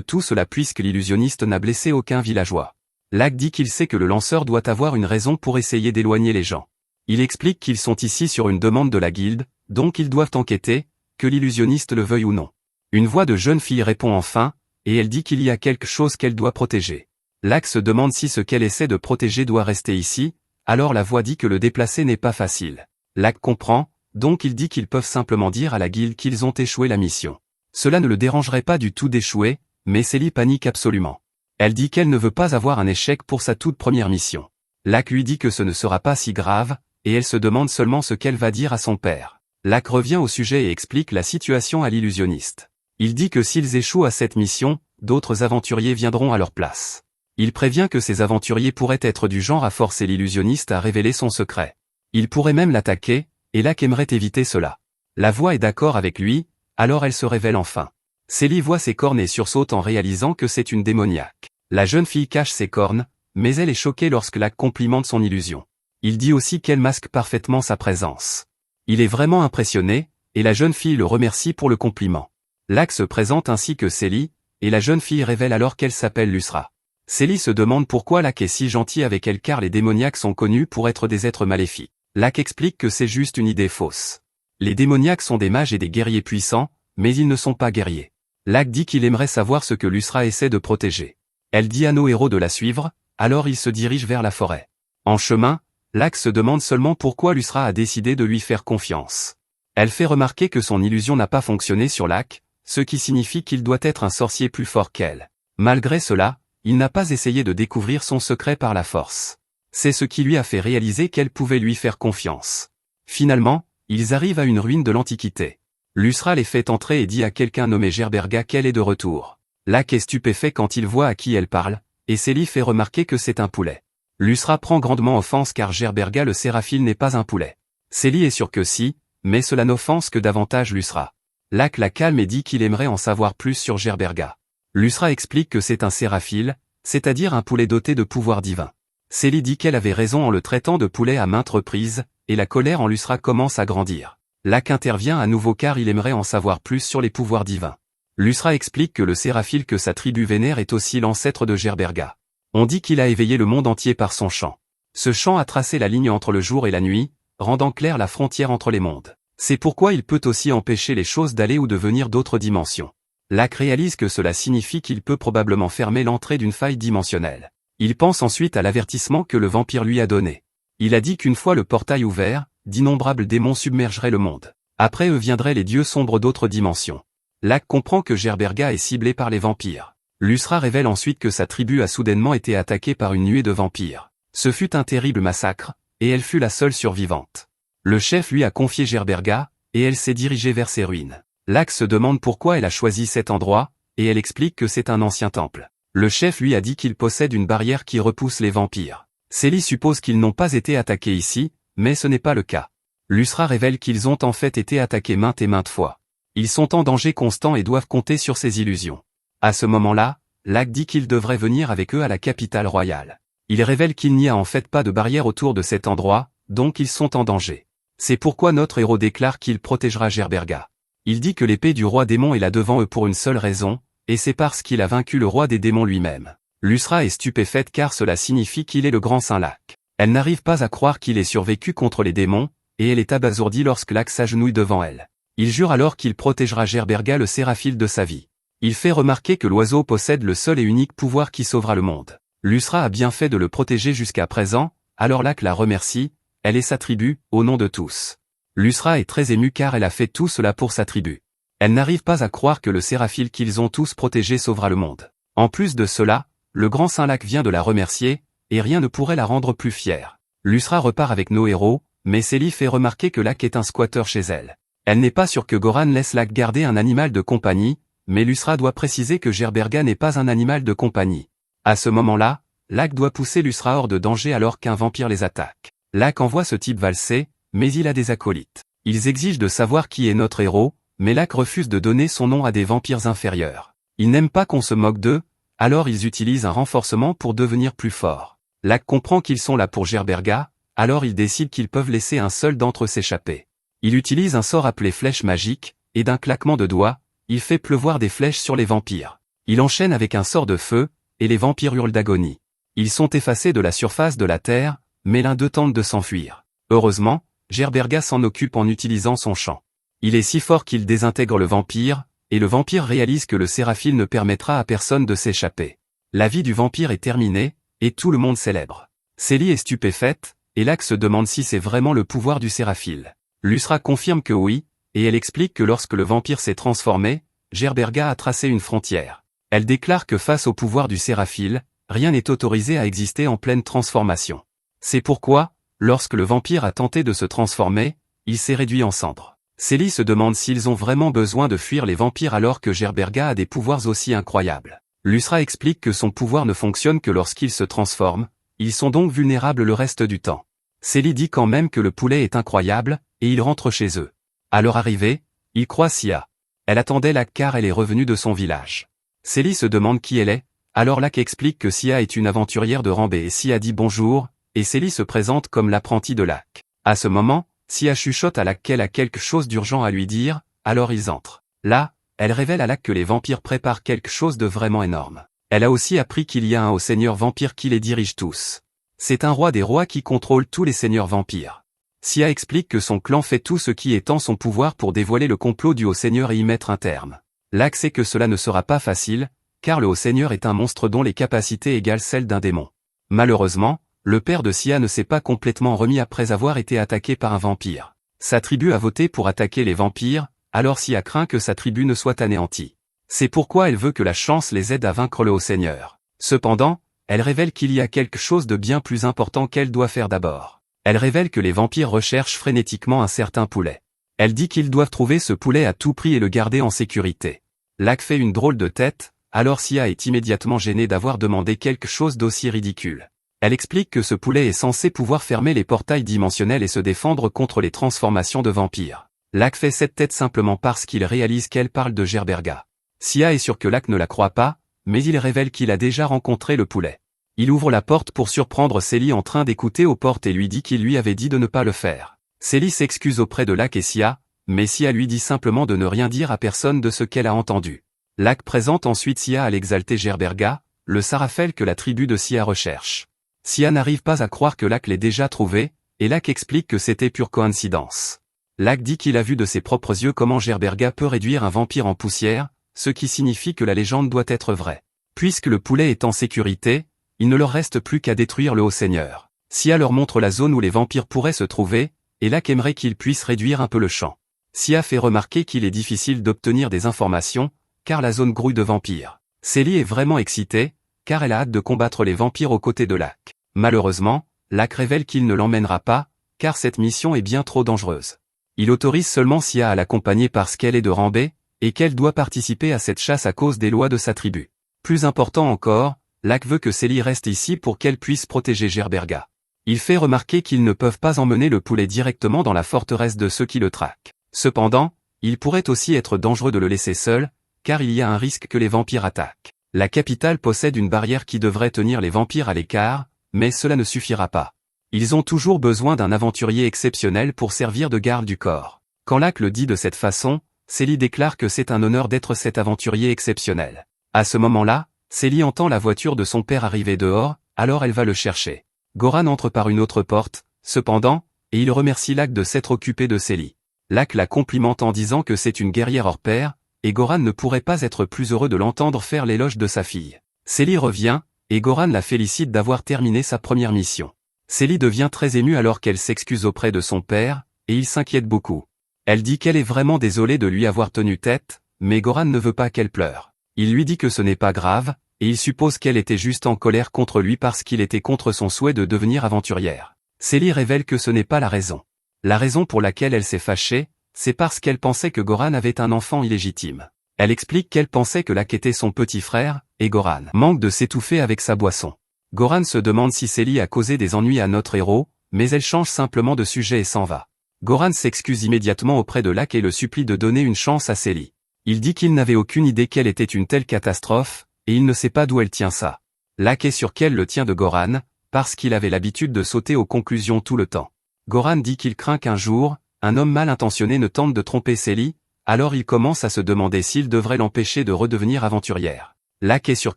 tout cela puisque l'illusionniste n'a blessé aucun villageois. Lac dit qu'il sait que le lanceur doit avoir une raison pour essayer d'éloigner les gens. Il explique qu'ils sont ici sur une demande de la guilde, donc ils doivent enquêter, que l'illusionniste le veuille ou non. Une voix de jeune fille répond enfin, et elle dit qu'il y a quelque chose qu'elle doit protéger. Lac se demande si ce qu'elle essaie de protéger doit rester ici, alors la voix dit que le déplacer n'est pas facile. Lac comprend, donc il dit qu'ils peuvent simplement dire à la guilde qu'ils ont échoué la mission. Cela ne le dérangerait pas du tout d'échouer, mais Célie panique absolument. Elle dit qu'elle ne veut pas avoir un échec pour sa toute première mission. Lac lui dit que ce ne sera pas si grave, et elle se demande seulement ce qu'elle va dire à son père. Lac revient au sujet et explique la situation à l'illusionniste. Il dit que s'ils échouent à cette mission, d'autres aventuriers viendront à leur place. Il prévient que ces aventuriers pourraient être du genre à forcer l'illusionniste à révéler son secret. Il pourrait même l'attaquer, et Lac aimerait éviter cela. La voix est d'accord avec lui, alors elle se révèle enfin. Célie voit ses cornes et sursaute en réalisant que c'est une démoniaque. La jeune fille cache ses cornes, mais elle est choquée lorsque Lac complimente son illusion. Il dit aussi qu'elle masque parfaitement sa présence. Il est vraiment impressionné, et la jeune fille le remercie pour le compliment. Lac se présente ainsi que Célie, et la jeune fille révèle alors qu'elle s'appelle Lusra. Célie se demande pourquoi Lac est si gentil avec elle car les démoniaques sont connus pour être des êtres maléfiques. Lac explique que c'est juste une idée fausse. Les démoniaques sont des mages et des guerriers puissants, mais ils ne sont pas guerriers. Lac dit qu'il aimerait savoir ce que Lusra essaie de protéger. Elle dit à nos héros de la suivre, alors ils se dirigent vers la forêt. En chemin, Lac se demande seulement pourquoi Lusra a décidé de lui faire confiance. Elle fait remarquer que son illusion n'a pas fonctionné sur Lac, ce qui signifie qu'il doit être un sorcier plus fort qu'elle. Malgré cela, il n'a pas essayé de découvrir son secret par la force. C'est ce qui lui a fait réaliser qu'elle pouvait lui faire confiance. Finalement, ils arrivent à une ruine de l'Antiquité. Lusra les fait entrer et dit à quelqu'un nommé Gerberga qu'elle est de retour. Lac est stupéfait quand il voit à qui elle parle, et Célie fait remarquer que c'est un poulet. Lusra prend grandement offense car Gerberga le séraphile n'est pas un poulet. Célie est sûre que si, mais cela n'offense que davantage Lusra. Lac la calme et dit qu'il aimerait en savoir plus sur Gerberga. Lusra explique que c'est un séraphile, c'est-à-dire un poulet doté de pouvoirs divins. Célie dit qu'elle avait raison en le traitant de poulet à maintes reprises, et la colère en Lusra commence à grandir. Lac intervient à nouveau car il aimerait en savoir plus sur les pouvoirs divins. Lusra explique que le séraphile que sa tribu vénère est aussi l'ancêtre de Gerberga. On dit qu'il a éveillé le monde entier par son chant. Ce chant a tracé la ligne entre le jour et la nuit, rendant claire la frontière entre les mondes. C'est pourquoi il peut aussi empêcher les choses d'aller ou de venir d'autres dimensions. Lac réalise que cela signifie qu'il peut probablement fermer l'entrée d'une faille dimensionnelle. Il pense ensuite à l'avertissement que le vampire lui a donné. Il a dit qu'une fois le portail ouvert, d'innombrables démons submergeraient le monde. Après eux viendraient les dieux sombres d'autres dimensions. Lac comprend que Gerberga est ciblé par les vampires. Lusra révèle ensuite que sa tribu a soudainement été attaquée par une nuée de vampires. Ce fut un terrible massacre, et elle fut la seule survivante. Le chef lui a confié Gerberga, et elle s'est dirigée vers ses ruines. Lac se demande pourquoi elle a choisi cet endroit, et elle explique que c'est un ancien temple. Le chef lui a dit qu'il possède une barrière qui repousse les vampires. Célie suppose qu'ils n'ont pas été attaqués ici, mais ce n'est pas le cas. Lusra révèle qu'ils ont en fait été attaqués maintes et maintes fois. Ils sont en danger constant et doivent compter sur ses illusions. À ce moment-là, Lac dit qu'il devrait venir avec eux à la capitale royale. Il révèle qu'il n'y a en fait pas de barrière autour de cet endroit, donc ils sont en danger. C'est pourquoi notre héros déclare qu'il protégera Gerberga. Il dit que l'épée du roi démon est là devant eux pour une seule raison, et c'est parce qu'il a vaincu le roi des démons lui-même. Lusra est stupéfaite car cela signifie qu'il est le grand Saint Lac. Elle n'arrive pas à croire qu'il ait survécu contre les démons, et elle est abasourdie lorsque Lac s'agenouille devant elle. Il jure alors qu'il protégera Gerberga le séraphile de sa vie. Il fait remarquer que l'oiseau possède le seul et unique pouvoir qui sauvera le monde. Lusra a bien fait de le protéger jusqu'à présent, alors Lac la remercie, elle et sa tribu, au nom de tous. Lusra est très émue car elle a fait tout cela pour sa tribu. Elle n'arrive pas à croire que le séraphile qu'ils ont tous protégé sauvera le monde. En plus de cela, le grand Saint Lac vient de la remercier, et rien ne pourrait la rendre plus fière. Lusra repart avec nos héros, mais Célie fait remarquer que Lac est un squatteur chez elle. Elle n'est pas sûre que Goran laisse Lac garder un animal de compagnie, mais Lusra doit préciser que Gerberga n'est pas un animal de compagnie. À ce moment-là, Lac doit pousser Lusra hors de danger alors qu'un vampire les attaque. Lac envoie ce type valser, mais il a des acolytes. Ils exigent de savoir qui est notre héros, mais Lac refuse de donner son nom à des vampires inférieurs. Ils n'aiment pas qu'on se moque d'eux, alors ils utilisent un renforcement pour devenir plus forts. Lac comprend qu'ils sont là pour Gerberga, alors il décide qu'ils peuvent laisser un seul d'entre eux s'échapper. Il utilise un sort appelé flèche magique, et d'un claquement de doigts, il fait pleuvoir des flèches sur les vampires. Il enchaîne avec un sort de feu, et les vampires hurlent d'agonie. Ils sont effacés de la surface de la terre, mais l'un d'eux tente de s'enfuir. Heureusement, Gerberga s'en occupe en utilisant son chant. Il est si fort qu'il désintègre le vampire, et le vampire réalise que le séraphile ne permettra à personne de s'échapper. La vie du vampire est terminée, et tout le monde célèbre. Célie est stupéfaite, et Lac se demande si c'est vraiment le pouvoir du séraphile. Lusra confirme que oui, et elle explique que lorsque le vampire s'est transformé, Gerberga a tracé une frontière. Elle déclare que face au pouvoir du séraphile, rien n'est autorisé à exister en pleine transformation. C'est pourquoi, lorsque le vampire a tenté de se transformer, il s'est réduit en cendres. Célie se demande s'ils ont vraiment besoin de fuir les vampires alors que Gerberga a des pouvoirs aussi incroyables. Lusra explique que son pouvoir ne fonctionne que lorsqu'ils se transforment, ils sont donc vulnérables le reste du temps. Célie dit quand même que le poulet est incroyable, et ils rentrent chez eux. À leur arrivée, ils croisent Sia. Elle attendait Lac car elle est revenue de son village. Célie se demande qui elle est, alors Lac explique que Sia est une aventurière de Rambé et Sia dit bonjour, et Célie se présente comme l'apprentie de Lac. À ce moment, Sia chuchote à Lac qu'elle a quelque chose d'urgent à lui dire, alors ils entrent. Là, elle révèle à Lac que les vampires préparent quelque chose de vraiment énorme. Elle a aussi appris qu'il y a un haut seigneur vampire qui les dirige tous. C'est un roi des rois qui contrôle tous les seigneurs vampires. Sia explique que son clan fait tout ce qui est en son pouvoir pour dévoiler le complot du Haut-Seigneur et y mettre un terme. Lak sait que cela ne sera pas facile, car le Haut-Seigneur est un monstre dont les capacités égalent celles d'un démon. Malheureusement, le père de Sia ne s'est pas complètement remis après avoir été attaqué par un vampire. Sa tribu a voté pour attaquer les vampires, alors Sia craint que sa tribu ne soit anéantie. C'est pourquoi elle veut que la chance les aide à vaincre le Haut-Seigneur. Cependant, elle révèle qu'il y a quelque chose de bien plus important qu'elle doit faire d'abord. Elle révèle que les vampires recherchent frénétiquement un certain poulet. Elle dit qu'ils doivent trouver ce poulet à tout prix et le garder en sécurité. Lak fait une drôle de tête, alors Sia est immédiatement gênée d'avoir demandé quelque chose d'aussi ridicule. Elle explique que ce poulet est censé pouvoir fermer les portails dimensionnels et se défendre contre les transformations de vampires. Lak fait cette tête simplement parce qu'il réalise qu'elle parle de Gerberga. Sia est sûr que Lak ne la croit pas, mais il révèle qu'il a déjà rencontré le poulet. Il ouvre la porte pour surprendre Célie en train d'écouter aux portes et lui dit qu'il lui avait dit de ne pas le faire. Célie s'excuse auprès de Lak et Sia, mais Sia lui dit simplement de ne rien dire à personne de ce qu'elle a entendu. Lak présente ensuite Sia à l'exalté Gerberga, le Saraphel que la tribu de Sia recherche. Sia n'arrive pas à croire que Lak l'ait déjà trouvé, et Lak explique que c'était pure coïncidence. Lak dit qu'il a vu de ses propres yeux comment Gerberga peut réduire un vampire en poussière, ce qui signifie que la légende doit être vraie. Puisque le poulet est en sécurité, il ne leur reste plus qu'à détruire le Haut-Seigneur. Sia leur montre la zone où les vampires pourraient se trouver, et Lak aimerait qu'ils puissent réduire un peu le champ. Sia fait remarquer qu'il est difficile d'obtenir des informations, car la zone grouille de vampires. Célie est vraiment excitée, car elle a hâte de combattre les vampires aux côtés de Lak. Malheureusement, Lak révèle qu'il ne l'emmènera pas, car cette mission est bien trop dangereuse. Il autorise seulement Sia à l'accompagner parce qu'elle est de Rambé, et qu'elle doit participer à cette chasse à cause des lois de sa tribu. Plus important encore, Lak veut que Célie reste ici pour qu'elle puisse protéger Gerberga. Il fait remarquer qu'ils ne peuvent pas emmener le poulet directement dans la forteresse de ceux qui le traquent. Cependant, il pourrait aussi être dangereux de le laisser seul, car il y a un risque que les vampires attaquent. La capitale possède une barrière qui devrait tenir les vampires à l'écart, mais cela ne suffira pas. Ils ont toujours besoin d'un aventurier exceptionnel pour servir de garde du corps. Quand Lak le dit de cette façon, Célie déclare que c'est un honneur d'être cet aventurier exceptionnel. À ce moment-là, Célie entend la voiture de son père arriver dehors, alors elle va le chercher. Goran entre par une autre porte, cependant, et il remercie Lak de s'être occupé de Célie. Lak la complimente en disant que c'est une guerrière hors pair, et Goran ne pourrait pas être plus heureux de l'entendre faire l'éloge de sa fille. Célie revient, et Goran la félicite d'avoir terminé sa première mission. Célie devient très émue alors qu'elle s'excuse auprès de son père, et il s'inquiète beaucoup. Elle dit qu'elle est vraiment désolée de lui avoir tenu tête, mais Goran ne veut pas qu'elle pleure. Il lui dit que ce n'est pas grave, et il suppose qu'elle était juste en colère contre lui parce qu'il était contre son souhait de devenir aventurière. Célie révèle que ce n'est pas la raison. La raison pour laquelle elle s'est fâchée, c'est parce qu'elle pensait que Goran avait un enfant illégitime. Elle explique qu'elle pensait que Lak était son petit frère, et Goran manque de s'étouffer avec sa boisson. Goran se demande si Célie a causé des ennuis à notre héros, mais elle change simplement de sujet et s'en va. Goran s'excuse immédiatement auprès de Lak et le supplie de donner une chance à Célie. Il dit qu'il n'avait aucune idée qu'elle était une telle catastrophe, et il ne sait pas d'où elle tient ça. Lak est sûr qu'elle le tient de Goran, parce qu'il avait l'habitude de sauter aux conclusions tout le temps. Goran dit qu'il craint qu'un jour, un homme mal intentionné ne tente de tromper Célie, alors il commence à se demander s'il devrait l'empêcher de redevenir aventurière. Lak est sûr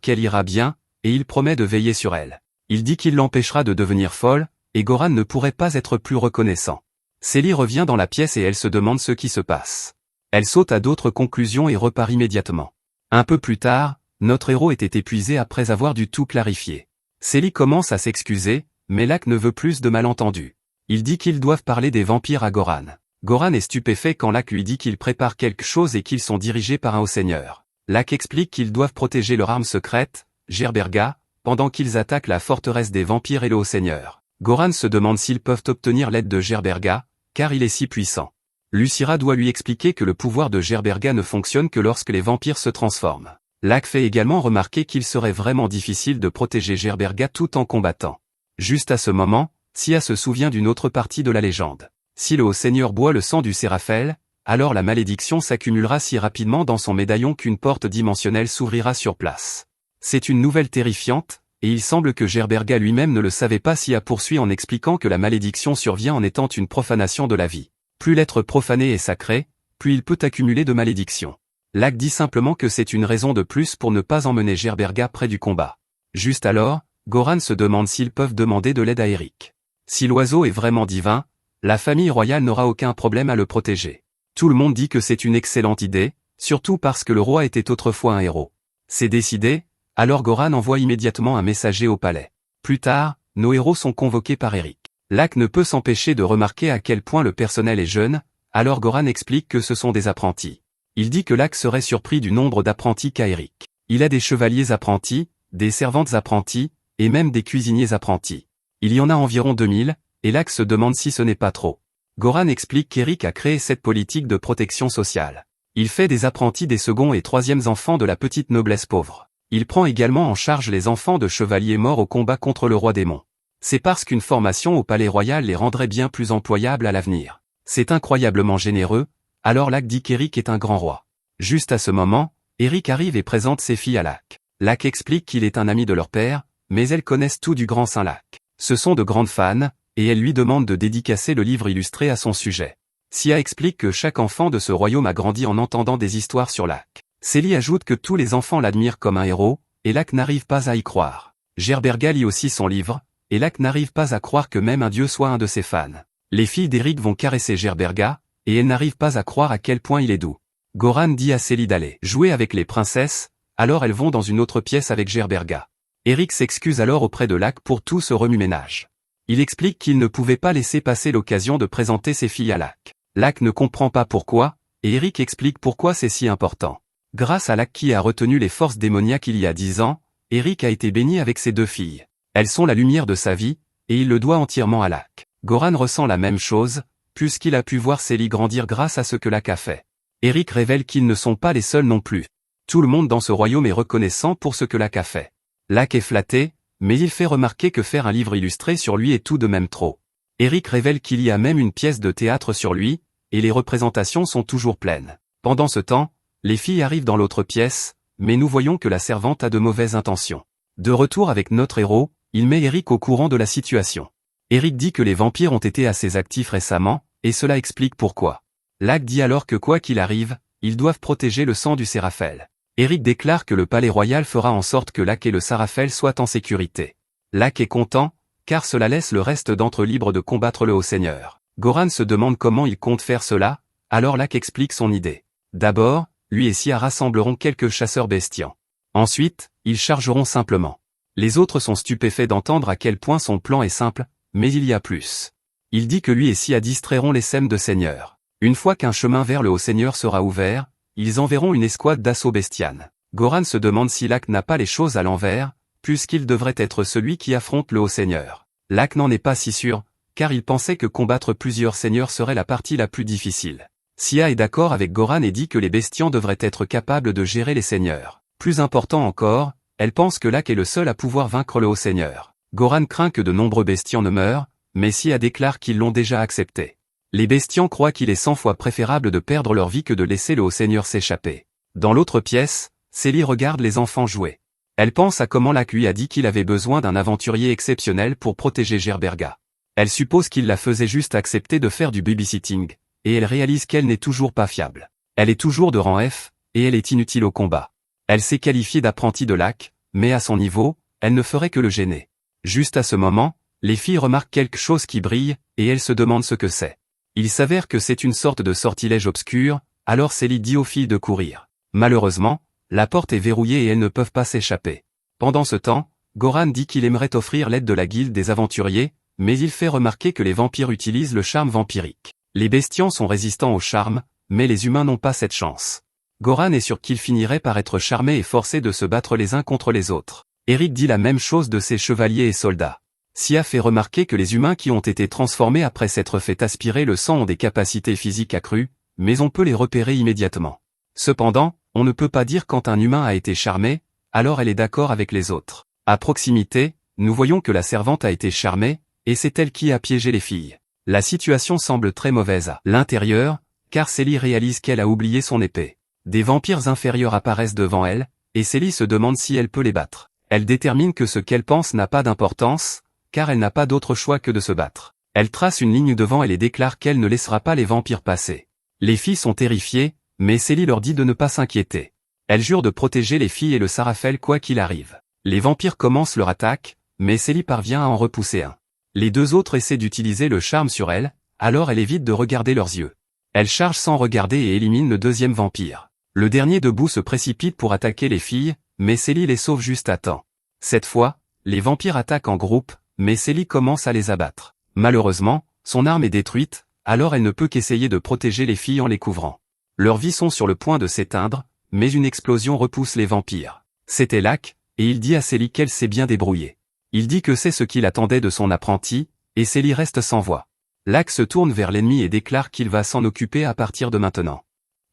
qu'elle ira bien, et il promet de veiller sur elle. Il dit qu'il l'empêchera de devenir folle, et Goran ne pourrait pas être plus reconnaissant. Célie revient dans la pièce et elle se demande ce qui se passe. Elle saute à d'autres conclusions et repart immédiatement. Un peu plus tard, notre héros était épuisé après avoir dû tout clarifier. Célie commence à s'excuser, mais Lak ne veut plus de malentendus. Il dit qu'ils doivent parler des vampires à Goran. Goran est stupéfait quand Lak lui dit qu'il prépare quelque chose et qu'ils sont dirigés par un haut-seigneur. Lak explique qu'ils doivent protéger leur arme secrète, Gerberga, pendant qu'ils attaquent la forteresse des vampires et le haut-seigneur. Goran se demande s'ils peuvent obtenir l'aide de Gerberga, car il est si puissant. Lucira doit lui expliquer que le pouvoir de Gerberga ne fonctionne que lorsque les vampires se transforment. Lak fait également remarquer qu'il serait vraiment difficile de protéger Gerberga tout en combattant. Juste à ce moment, Sia se souvient d'une autre partie de la légende. Si le Haut-Seigneur boit le sang du Séraphel, alors la malédiction s'accumulera si rapidement dans son médaillon qu'une porte dimensionnelle s'ouvrira sur place. C'est une nouvelle terrifiante, et il semble que Gerberga lui-même ne le savait pas. Sia poursuit en expliquant que la malédiction survient en étant une profanation de la vie. Plus l'être profané est sacré, plus il peut accumuler de malédictions. Lak dit simplement que c'est une raison de plus pour ne pas emmener Gerberga près du combat. Juste alors, Goran se demande s'ils peuvent demander de l'aide à Eric. Si l'oiseau est vraiment divin, La famille royale n'aura aucun problème à le protéger. Tout le monde dit que c'est une excellente idée, surtout parce que le roi était autrefois un héros. C'est décidé, alors Goran envoie immédiatement un messager au palais. Plus tard, nos héros sont convoqués par Eric. Lak ne peut s'empêcher de remarquer à quel point le personnel est jeune, alors Goran explique que ce sont des apprentis. Il dit que Lak serait surpris du nombre d'apprentis qu'a Eric. Il a des chevaliers apprentis, des servantes apprentis, et même des cuisiniers apprentis. Il y en a environ 2000, et Lak se demande si ce n'est pas trop. Goran explique qu'Eric a créé cette politique de protection sociale. Il fait des apprentis des seconds et troisièmes enfants de la petite noblesse pauvre. Il prend également en charge les enfants de chevaliers morts au combat contre le roi démon. C'est parce qu'une formation au palais royal les rendrait bien plus employables à l'avenir. C'est incroyablement généreux, alors Lak dit qu'Eric est un grand roi. Juste à ce moment, Eric arrive et présente ses filles à Lak. Lak explique qu'il est un ami de leur père, mais elles connaissent tout du grand saint Lak. Ce sont de grandes fans, et elles lui demandent de dédicacer le livre illustré à son sujet. Sia explique que chaque enfant de ce royaume a grandi en entendant des histoires sur Lak. Célie ajoute que tous les enfants l'admirent comme un héros, et Lak n'arrive pas à y croire. Gerberga lit aussi son livre, et Lak n'arrive pas à croire que même un dieu soit un de ses fans. Les filles d'Eric vont caresser Gerberga, et elles n'arrivent pas à croire à quel point il est doux. Goran dit à Célie d'aller jouer avec les princesses, alors elles vont dans une autre pièce avec Gerberga. Eric s'excuse alors auprès de Lak pour tout ce remue-ménage. Il explique qu'il ne pouvait pas laisser passer l'occasion de présenter ses filles à Lak. Lak ne comprend pas pourquoi, et Eric explique pourquoi c'est si important. Grâce à Lak qui a retenu les forces démoniaques il y a 10 ans, Eric a été béni avec ses 2 filles. Elles sont la lumière de sa vie, et il le doit entièrement à Lak. Goran ressent la même chose, puisqu'il a pu voir Célie grandir grâce à ce que Lak a fait. Eric révèle qu'ils ne sont pas les seuls non plus. Tout le monde dans ce royaume est reconnaissant pour ce que Lak a fait. Lak est flatté, mais il fait remarquer que faire un livre illustré sur lui est tout de même trop. Eric révèle qu'il y a même une pièce de théâtre sur lui, et les représentations sont toujours pleines. Pendant ce temps, les filles arrivent dans l'autre pièce, mais nous voyons que la servante a de mauvaises intentions. De retour avec notre héros, il met Eric au courant de la situation. Eric dit que les vampires ont été assez actifs récemment, et cela explique pourquoi. Lak dit alors que quoi qu'il arrive, ils doivent protéger le sang du Seraphel. Eric déclare que le palais royal fera en sorte que Lak et le Seraphel soient en sécurité. Lak est content, car cela laisse le reste d'entre eux libres de combattre le Haut-Seigneur. Goran se demande comment il compte faire cela, alors Lak explique son idée. D'abord, lui et Sia rassembleront quelques chasseurs bestiens. Ensuite, ils chargeront simplement. Les autres sont stupéfaits d'entendre à quel point son plan est simple, mais il y a plus. Il dit que lui et Sia distrairont les sèmes de Seigneur. Une fois qu'un chemin vers le Haut-Seigneur sera ouvert, ils enverront une escouade d'assaut bestiane. Goran se demande si Lak n'a pas les choses à l'envers, puisqu'il devrait être celui qui affronte le Haut-Seigneur. Lak n'en est pas si sûr, car il pensait que combattre plusieurs seigneurs serait la partie la plus difficile. Sia est d'accord avec Goran et dit que les bestiens devraient être capables de gérer les seigneurs. Plus important encore, elle pense que Lak est le seul à pouvoir vaincre le Haut-Seigneur. Goran craint que de nombreux bestiens ne meurent, mais Sia déclare qu'ils l'ont déjà accepté. Les bestiens croient qu'il est 100 fois préférable de perdre leur vie que de laisser le Haut-Seigneur s'échapper. Dans l'autre pièce, Célie regarde les enfants jouer. Elle pense à comment Lak lui a dit qu'il avait besoin d'un aventurier exceptionnel pour protéger Gerberga. Elle suppose qu'il la faisait juste accepter de faire du babysitting, et elle réalise qu'elle n'est toujours pas fiable. Elle est toujours de rang F, et elle est inutile au combat. Elle s'est qualifiée d'apprentie de Lak, mais à son niveau, elle ne ferait que le gêner. Juste à ce moment, les filles remarquent quelque chose qui brille, et elles se demandent ce que c'est. Il s'avère que c'est une sorte de sortilège obscur, alors Célie dit aux filles de courir. Malheureusement, la porte est verrouillée et elles ne peuvent pas s'échapper. Pendant ce temps, Goran dit qu'il aimerait offrir l'aide de la guilde des aventuriers, mais il fait remarquer que les vampires utilisent le charme vampirique. Les bestiens sont résistants au charme, mais les humains n'ont pas cette chance. Goran est sûr qu'ils finiraient par être charmés et forcés de se battre les uns contre les autres. Eric dit la même chose de ses chevaliers et soldats. Sia fait remarquer que les humains qui ont été transformés après s'être fait aspirer le sang ont des capacités physiques accrues, mais on peut les repérer immédiatement. Cependant, on ne peut pas dire quand un humain a été charmé, alors elle est d'accord avec les autres. À proximité, nous voyons que la servante a été charmée, et c'est elle qui a piégé les filles. La situation semble très mauvaise à l'intérieur, car Célie réalise qu'elle a oublié son épée. Des vampires inférieurs apparaissent devant elle, et Célie se demande si elle peut les battre. Elle détermine que ce qu'elle pense n'a pas d'importance, car elle n'a pas d'autre choix que de se battre. Elle trace une ligne devant elle et déclare qu'elle ne laissera pas les vampires passer. Les filles sont terrifiées, mais Célie leur dit de ne pas s'inquiéter. Elle jure de protéger les filles et le Seraphel quoi qu'il arrive. Les vampires commencent leur attaque, mais Célie parvient à en repousser un. Les 2 autres essaient d'utiliser le charme sur elle, alors elle évite de regarder leurs yeux. Elle charge sans regarder et élimine le deuxième vampire. Le dernier debout se précipite pour attaquer les filles, mais Célie les sauve juste à temps. Cette fois, les vampires attaquent en groupe, mais Célie commence à les abattre. Malheureusement, son arme est détruite, alors elle ne peut qu'essayer de protéger les filles en les couvrant. Leurs vies sont sur le point de s'éteindre, mais une explosion repousse les vampires. C'était Locke, et il dit à Célie qu'elle s'est bien débrouillée. Il dit que c'est ce qu'il attendait de son apprenti, et Célie reste sans voix. Locke se tourne vers l'ennemi et déclare qu'il va s'en occuper à partir de maintenant.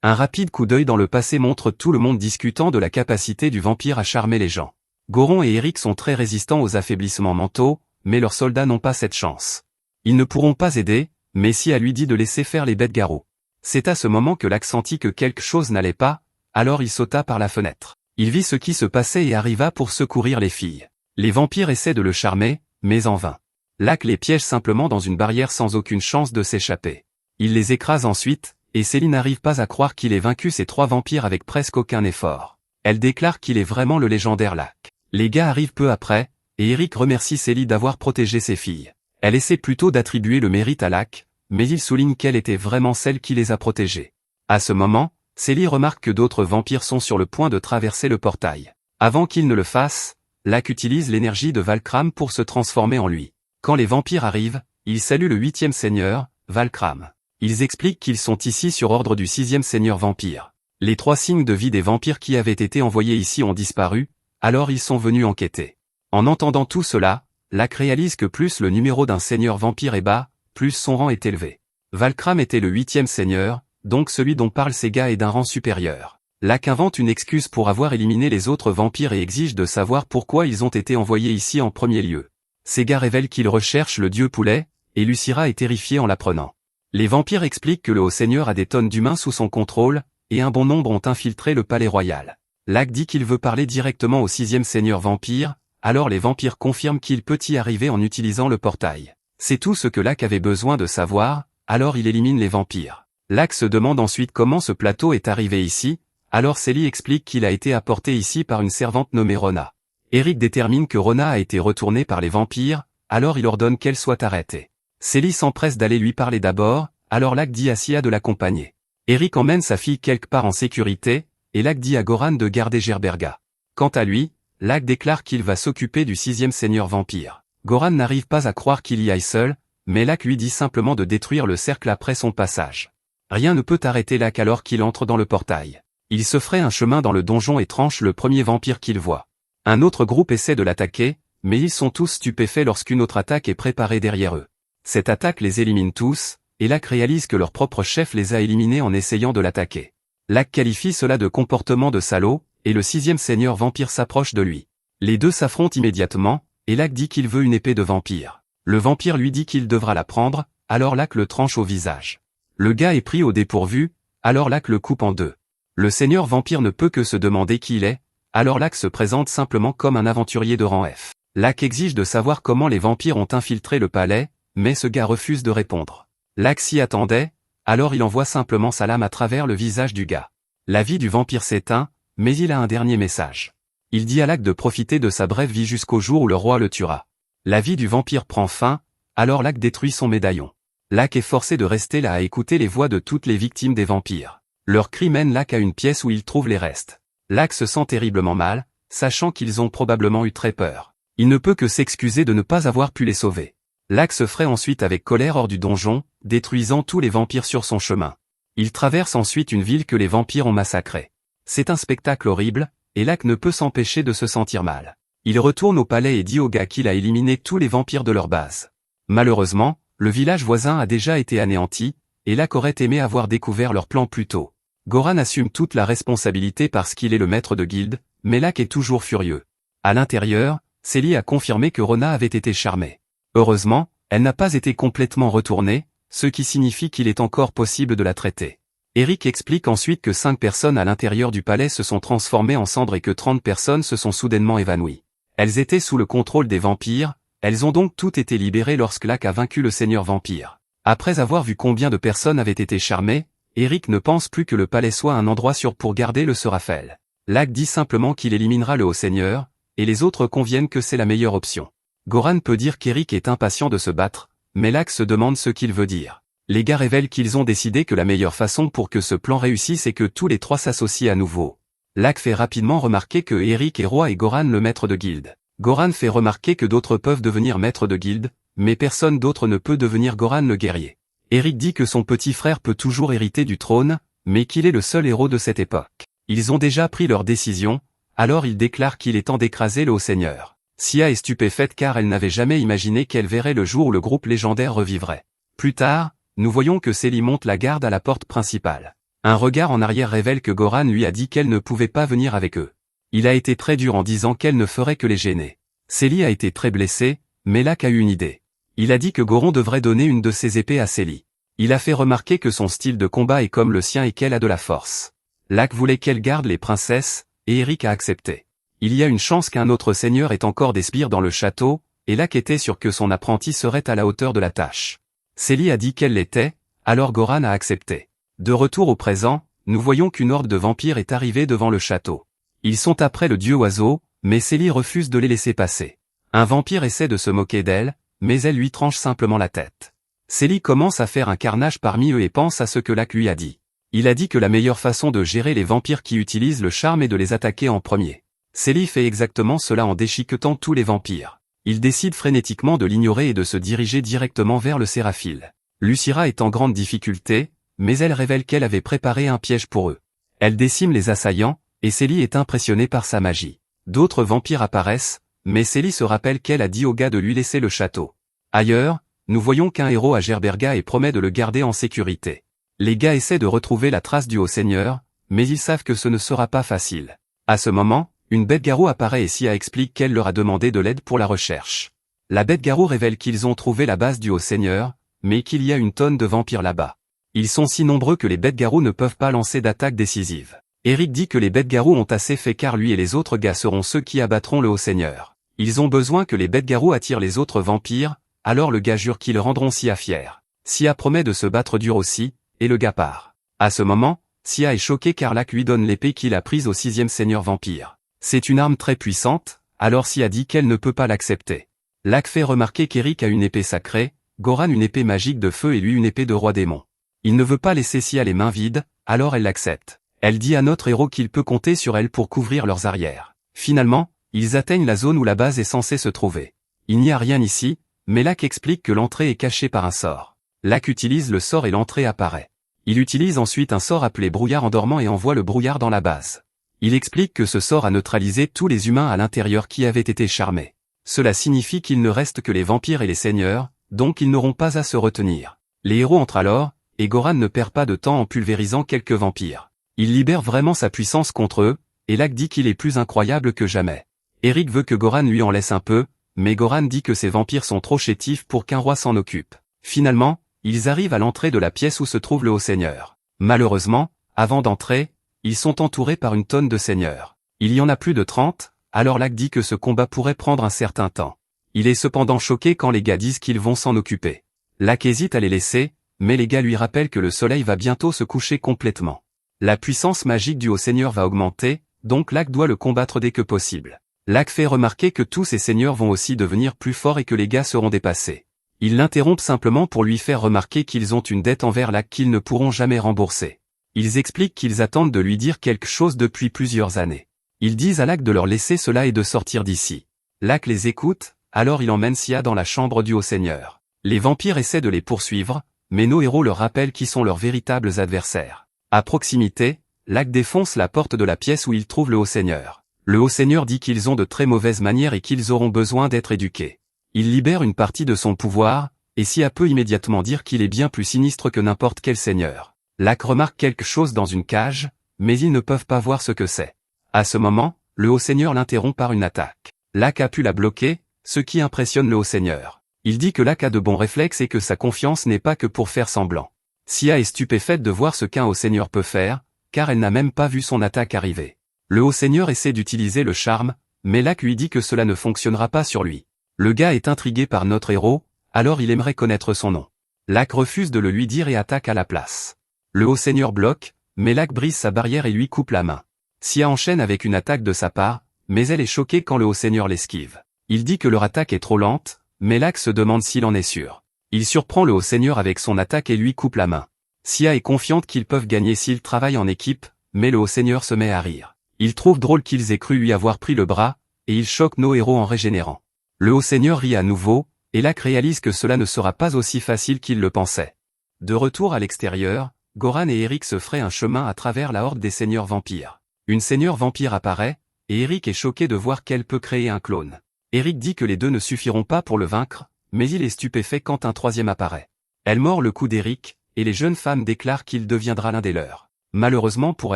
Un rapide coup d'œil dans le passé montre tout le monde discutant de la capacité du vampire à charmer les gens. Goron et Eric sont très résistants aux affaiblissements mentaux, mais leurs soldats n'ont pas cette chance. Ils ne pourront pas aider, mais Sia lui dit de laisser faire les bêtes-garous. C'est à ce moment que Locke sentit que quelque chose n'allait pas, alors il sauta par la fenêtre. Il vit ce qui se passait et arriva pour secourir les filles. Les vampires essaient de le charmer, mais en vain. Locke les piège simplement dans une barrière sans aucune chance de s'échapper. Il les écrase ensuite, et Célie n'arrive pas à croire qu'il ait vaincu ces 3 vampires avec presque aucun effort. Elle déclare qu'il est vraiment le légendaire Locke. Les gars arrivent peu après, et Eric remercie Célie d'avoir protégé ses filles. Elle essaie plutôt d'attribuer le mérite à Locke, mais il souligne qu'elle était vraiment celle qui les a protégés. À ce moment, Célie remarque que d'autres vampires sont sur le point de traverser le portail. Avant qu'ils ne le fassent, Locke utilise l'énergie de Valkram pour se transformer en lui. Quand les vampires arrivent, ils saluent le 8e seigneur, Valkram. Ils expliquent qu'ils sont ici sur ordre du 6e seigneur vampire. Les 3 signes de vie des vampires qui avaient été envoyés ici ont disparu, alors ils sont venus enquêter. En entendant tout cela, Locke réalise que plus le numéro d'un seigneur vampire est bas, plus son rang est élevé. Valkram était le 8e seigneur, donc celui dont parlent ces gars est d'un rang supérieur. Locke invente une excuse pour avoir éliminé les autres vampires et exige de savoir pourquoi ils ont été envoyés ici en premier lieu. Ces gars révèlent qu'ils recherchent le dieu poulet, et Lucira est terrifiée en l'apprenant. Les vampires expliquent que le Haut-Seigneur a des tonnes d'humains sous son contrôle, et un bon nombre ont infiltré le palais royal. Locke dit qu'il veut parler directement au 6e seigneur vampire, alors les vampires confirment qu'il peut y arriver en utilisant le portail. C'est tout ce que Locke avait besoin de savoir, alors il élimine les vampires. Locke se demande ensuite comment ce plateau est arrivé ici, alors Célie explique qu'il a été apporté ici par une servante nommée Rona. Eric détermine que Rona a été retournée par les vampires, alors il ordonne qu'elle soit arrêtée. Célie s'empresse d'aller lui parler d'abord, alors Locke dit à Sia de l'accompagner. Eric emmène sa fille quelque part en sécurité, et Locke dit à Goran de garder Gerberga. Quant à lui, Locke déclare qu'il va s'occuper du 6e seigneur vampire. Goran n'arrive pas à croire qu'il y aille seul, mais Locke lui dit simplement de détruire le cercle après son passage. Rien ne peut arrêter Locke alors qu'il entre dans le portail. Il se fraye un chemin dans le donjon et tranche le premier vampire qu'il voit. Un autre groupe essaie de l'attaquer, mais ils sont tous stupéfaits lorsqu'une autre attaque est préparée derrière eux. Cette attaque les élimine tous, et Locke réalise que leur propre chef les a éliminés en essayant de l'attaquer. Locke qualifie cela de comportement de salaud, et le 6e seigneur vampire s'approche de lui. Les deux s'affrontent immédiatement, et Locke dit qu'il veut une épée de vampire. Le vampire lui dit qu'il devra la prendre, alors Locke le tranche au visage. Le gars est pris au dépourvu, alors Locke le coupe en 2. Le seigneur vampire ne peut que se demander qui il est, alors Locke se présente simplement comme un aventurier de rang F. Locke exige de savoir comment les vampires ont infiltré le palais, mais ce gars refuse de répondre. Locke s'y attendait, alors il envoie simplement sa lame à travers le visage du gars. La vie du vampire s'éteint, mais il a un dernier message. Il dit à Locke de profiter de sa brève vie jusqu'au jour où le roi le tuera. La vie du vampire prend fin, alors Locke détruit son médaillon. Locke est forcé de rester là à écouter les voix de toutes les victimes des vampires. Leurs cris mènent Locke à une pièce où il trouve les restes. Locke se sent terriblement mal, sachant qu'ils ont probablement eu très peur. Il ne peut que s'excuser de ne pas avoir pu les sauver. Locke se fraye ensuite avec colère hors du donjon, détruisant tous les vampires sur son chemin. Il traverse ensuite une ville que les vampires ont massacrée. C'est un spectacle horrible, et Locke ne peut s'empêcher de se sentir mal. Il retourne au palais et dit au gars qu'il a éliminé tous les vampires de leur base. Malheureusement, le village voisin a déjà été anéanti, et Locke aurait aimé avoir découvert leur plan plus tôt. Goran assume toute la responsabilité parce qu'il est le maître de guilde, mais Locke est toujours furieux. À l'intérieur, Célie a confirmé que Rona avait été charmée. Heureusement, elle n'a pas été complètement retournée, ce qui signifie qu'il est encore possible de la traiter. Eric explique ensuite que 5 personnes à l'intérieur du palais se sont transformées en cendres et que 30 personnes se sont soudainement évanouies. Elles étaient sous le contrôle des vampires, elles ont donc toutes été libérées lorsque Locke a vaincu le seigneur vampire. Après avoir vu combien de personnes avaient été charmées, Eric ne pense plus que le palais soit un endroit sûr pour garder le Serafel. Locke dit simplement qu'il éliminera le Haut-Seigneur, et les autres conviennent que c'est la meilleure option. Goran peut dire qu'Eric est impatient de se battre, mais Locke se demande ce qu'il veut dire. Les gars révèlent qu'ils ont décidé que la meilleure façon pour que ce plan réussisse est que tous les trois s'associent à nouveau. Lac fait rapidement remarquer que Eric est roi et Goran le maître de guilde. Goran fait remarquer que d'autres peuvent devenir maîtres de guilde, mais personne d'autre ne peut devenir Goran le guerrier. Eric dit que son petit frère peut toujours hériter du trône, mais qu'il est le seul héros de cette époque. Ils ont déjà pris leur décision, alors il déclare qu'il est temps d'écraser le Haut-Seigneur. Sia est stupéfaite car elle n'avait jamais imaginé qu'elle verrait le jour où le groupe légendaire revivrait. Plus tard, nous voyons que Célie monte la garde à la porte principale. Un regard en arrière révèle que Goran lui a dit qu'elle ne pouvait pas venir avec eux. Il a été très dur en disant qu'elle ne ferait que les gêner. Célie a été très blessée, mais Lac a eu une idée. Il a dit que Goron devrait donner une de ses épées à Célie. Il a fait remarquer que son style de combat est comme le sien et qu'elle a de la force. Lac voulait qu'elle garde les princesses, et Eric a accepté. Il y a une chance qu'un autre seigneur ait encore des sbires dans le château, et Lac était sûr que son apprenti serait à la hauteur de la tâche. Célie a dit qu'elle l'était, alors Goran a accepté. De retour au présent, nous voyons qu'une horde de vampires est arrivée devant le château. Ils sont après le dieu oiseau, mais Célie refuse de les laisser passer. Un vampire essaie de se moquer d'elle, mais elle lui tranche simplement la tête. Célie commence à faire un carnage parmi eux et pense à ce que Lac lui a dit. Il a dit que la meilleure façon de gérer les vampires qui utilisent le charme est de les attaquer en premier. Célie fait exactement cela en déchiquetant tous les vampires. Il décide frénétiquement de l'ignorer et de se diriger directement vers le Séraphile. Lucira est en grande difficulté, mais elle révèle qu'elle avait préparé un piège pour eux. Elle décime les assaillants, et Célie est impressionnée par sa magie. D'autres vampires apparaissent, mais Célie se rappelle qu'elle a dit au gars de lui laisser le château. Ailleurs, nous voyons qu'un héros à Gerberga et promet de le garder en sécurité. Les gars essaient de retrouver la trace du Haut-Seigneur, mais ils savent que ce ne sera pas facile. À ce moment, une bête-garou apparaît et Sia explique qu'elle leur a demandé de l'aide pour la recherche. La bête-garou révèle qu'ils ont trouvé la base du Haut-Seigneur, mais qu'il y a une tonne de vampires là-bas. Ils sont si nombreux que les bêtes-garous ne peuvent pas lancer d'attaque décisive. Eric dit que les bêtes-garous ont assez fait car lui et les autres gars seront ceux qui abattront le Haut-Seigneur. Ils ont besoin que les bêtes-garous attirent les autres vampires, alors le gars jure qu'ils rendront Sia fier. Sia promet de se battre dur aussi, et le gars part. À ce moment, Sia est choqué car Lac lui donne l'épée qu'il a prise au 6e seigneur vampire. C'est une arme très puissante, alors Sia dit qu'elle ne peut pas l'accepter. Lac fait remarquer qu'Eric a une épée sacrée, Goran une épée magique de feu et lui une épée de roi démon. Il ne veut pas laisser Sia les mains vides, alors elle l'accepte. Elle dit à notre héros qu'il peut compter sur elle pour couvrir leurs arrières. Finalement, ils atteignent la zone où la base est censée se trouver. Il n'y a rien ici, mais Lac explique que l'entrée est cachée par un sort. Lac utilise le sort et l'entrée apparaît. Il utilise ensuite un sort appelé brouillard endormant et envoie le brouillard dans la base. Il explique que ce sort a neutralisé tous les humains à l'intérieur qui avaient été charmés. Cela signifie qu'il ne reste que les vampires et les seigneurs, donc ils n'auront pas à se retenir. Les héros entrent alors, et Goran ne perd pas de temps en pulvérisant quelques vampires. Il libère vraiment sa puissance contre eux, et Lac dit qu'il est plus incroyable que jamais. Eric veut que Goran lui en laisse un peu, mais Goran dit que ces vampires sont trop chétifs pour qu'un roi s'en occupe. Finalement, ils arrivent à l'entrée de la pièce où se trouve le Haut-Seigneur. Malheureusement, avant d'entrer, ils sont entourés par une tonne de seigneurs. Il y en a plus de 30, alors Lac dit que ce combat pourrait prendre un certain temps. Il est cependant choqué quand les gars disent qu'ils vont s'en occuper. Lac hésite à les laisser, mais les gars lui rappellent que le soleil va bientôt se coucher complètement. La puissance magique du Haut-Seigneur va augmenter, donc Lac doit le combattre dès que possible. Lac fait remarquer que tous ces seigneurs vont aussi devenir plus forts et que les gars seront dépassés. Ils l'interrompent simplement pour lui faire remarquer qu'ils ont une dette envers Lac qu'ils ne pourront jamais rembourser. Ils expliquent qu'ils attendent de lui dire quelque chose depuis plusieurs années. Ils disent à Lac de leur laisser cela et de sortir d'ici. Lac les écoute, alors il emmène Sia dans la chambre du Haut-Seigneur. Les vampires essaient de les poursuivre, mais nos héros leur rappellent qui sont leurs véritables adversaires. À proximité, Lac défonce la porte de la pièce où il trouve le Haut-Seigneur. Le Haut-Seigneur dit qu'ils ont de très mauvaises manières et qu'ils auront besoin d'être éduqués. Il libère une partie de son pouvoir, et Sia peut immédiatement dire qu'il est bien plus sinistre que n'importe quel seigneur. Lac remarque quelque chose dans une cage, mais ils ne peuvent pas voir ce que c'est. À ce moment, le Haut-Seigneur l'interrompt par une attaque. Lac a pu la bloquer, ce qui impressionne le Haut-Seigneur. Il dit que Lac a de bons réflexes et que sa confiance n'est pas que pour faire semblant. Sia est stupéfaite de voir ce qu'un Haut-Seigneur peut faire, car elle n'a même pas vu son attaque arriver. Le Haut-Seigneur essaie d'utiliser le charme, mais Lac lui dit que cela ne fonctionnera pas sur lui. Le gars est intrigué par notre héros, alors il aimerait connaître son nom. Lac refuse de le lui dire et attaque à la place. Le Haut-Seigneur bloque, mais Lac brise sa barrière et lui coupe la main. Sia enchaîne avec une attaque de sa part, mais elle est choquée quand le Haut-Seigneur l'esquive. Il dit que leur attaque est trop lente, mais Lac se demande s'il en est sûr. Il surprend le Haut-Seigneur avec son attaque et lui coupe la main. Sia est confiante qu'ils peuvent gagner s'ils travaillent en équipe, mais le Haut-Seigneur se met à rire. Il trouve drôle qu'ils aient cru lui avoir pris le bras, et il choque nos héros en régénérant. Le Haut-Seigneur rit à nouveau, et Lac réalise que cela ne sera pas aussi facile qu'il le pensait. De retour à l'extérieur, Goran et Eric se fraient un chemin à travers la horde des seigneurs vampires. Une seigneur vampire apparaît, et Eric est choqué de voir qu'elle peut créer un clone. Eric dit que les deux ne suffiront pas pour le vaincre, mais il est stupéfait quand un troisième apparaît. Elle mord le cou d'Eric, et les jeunes femmes déclarent qu'il deviendra l'un des leurs. Malheureusement pour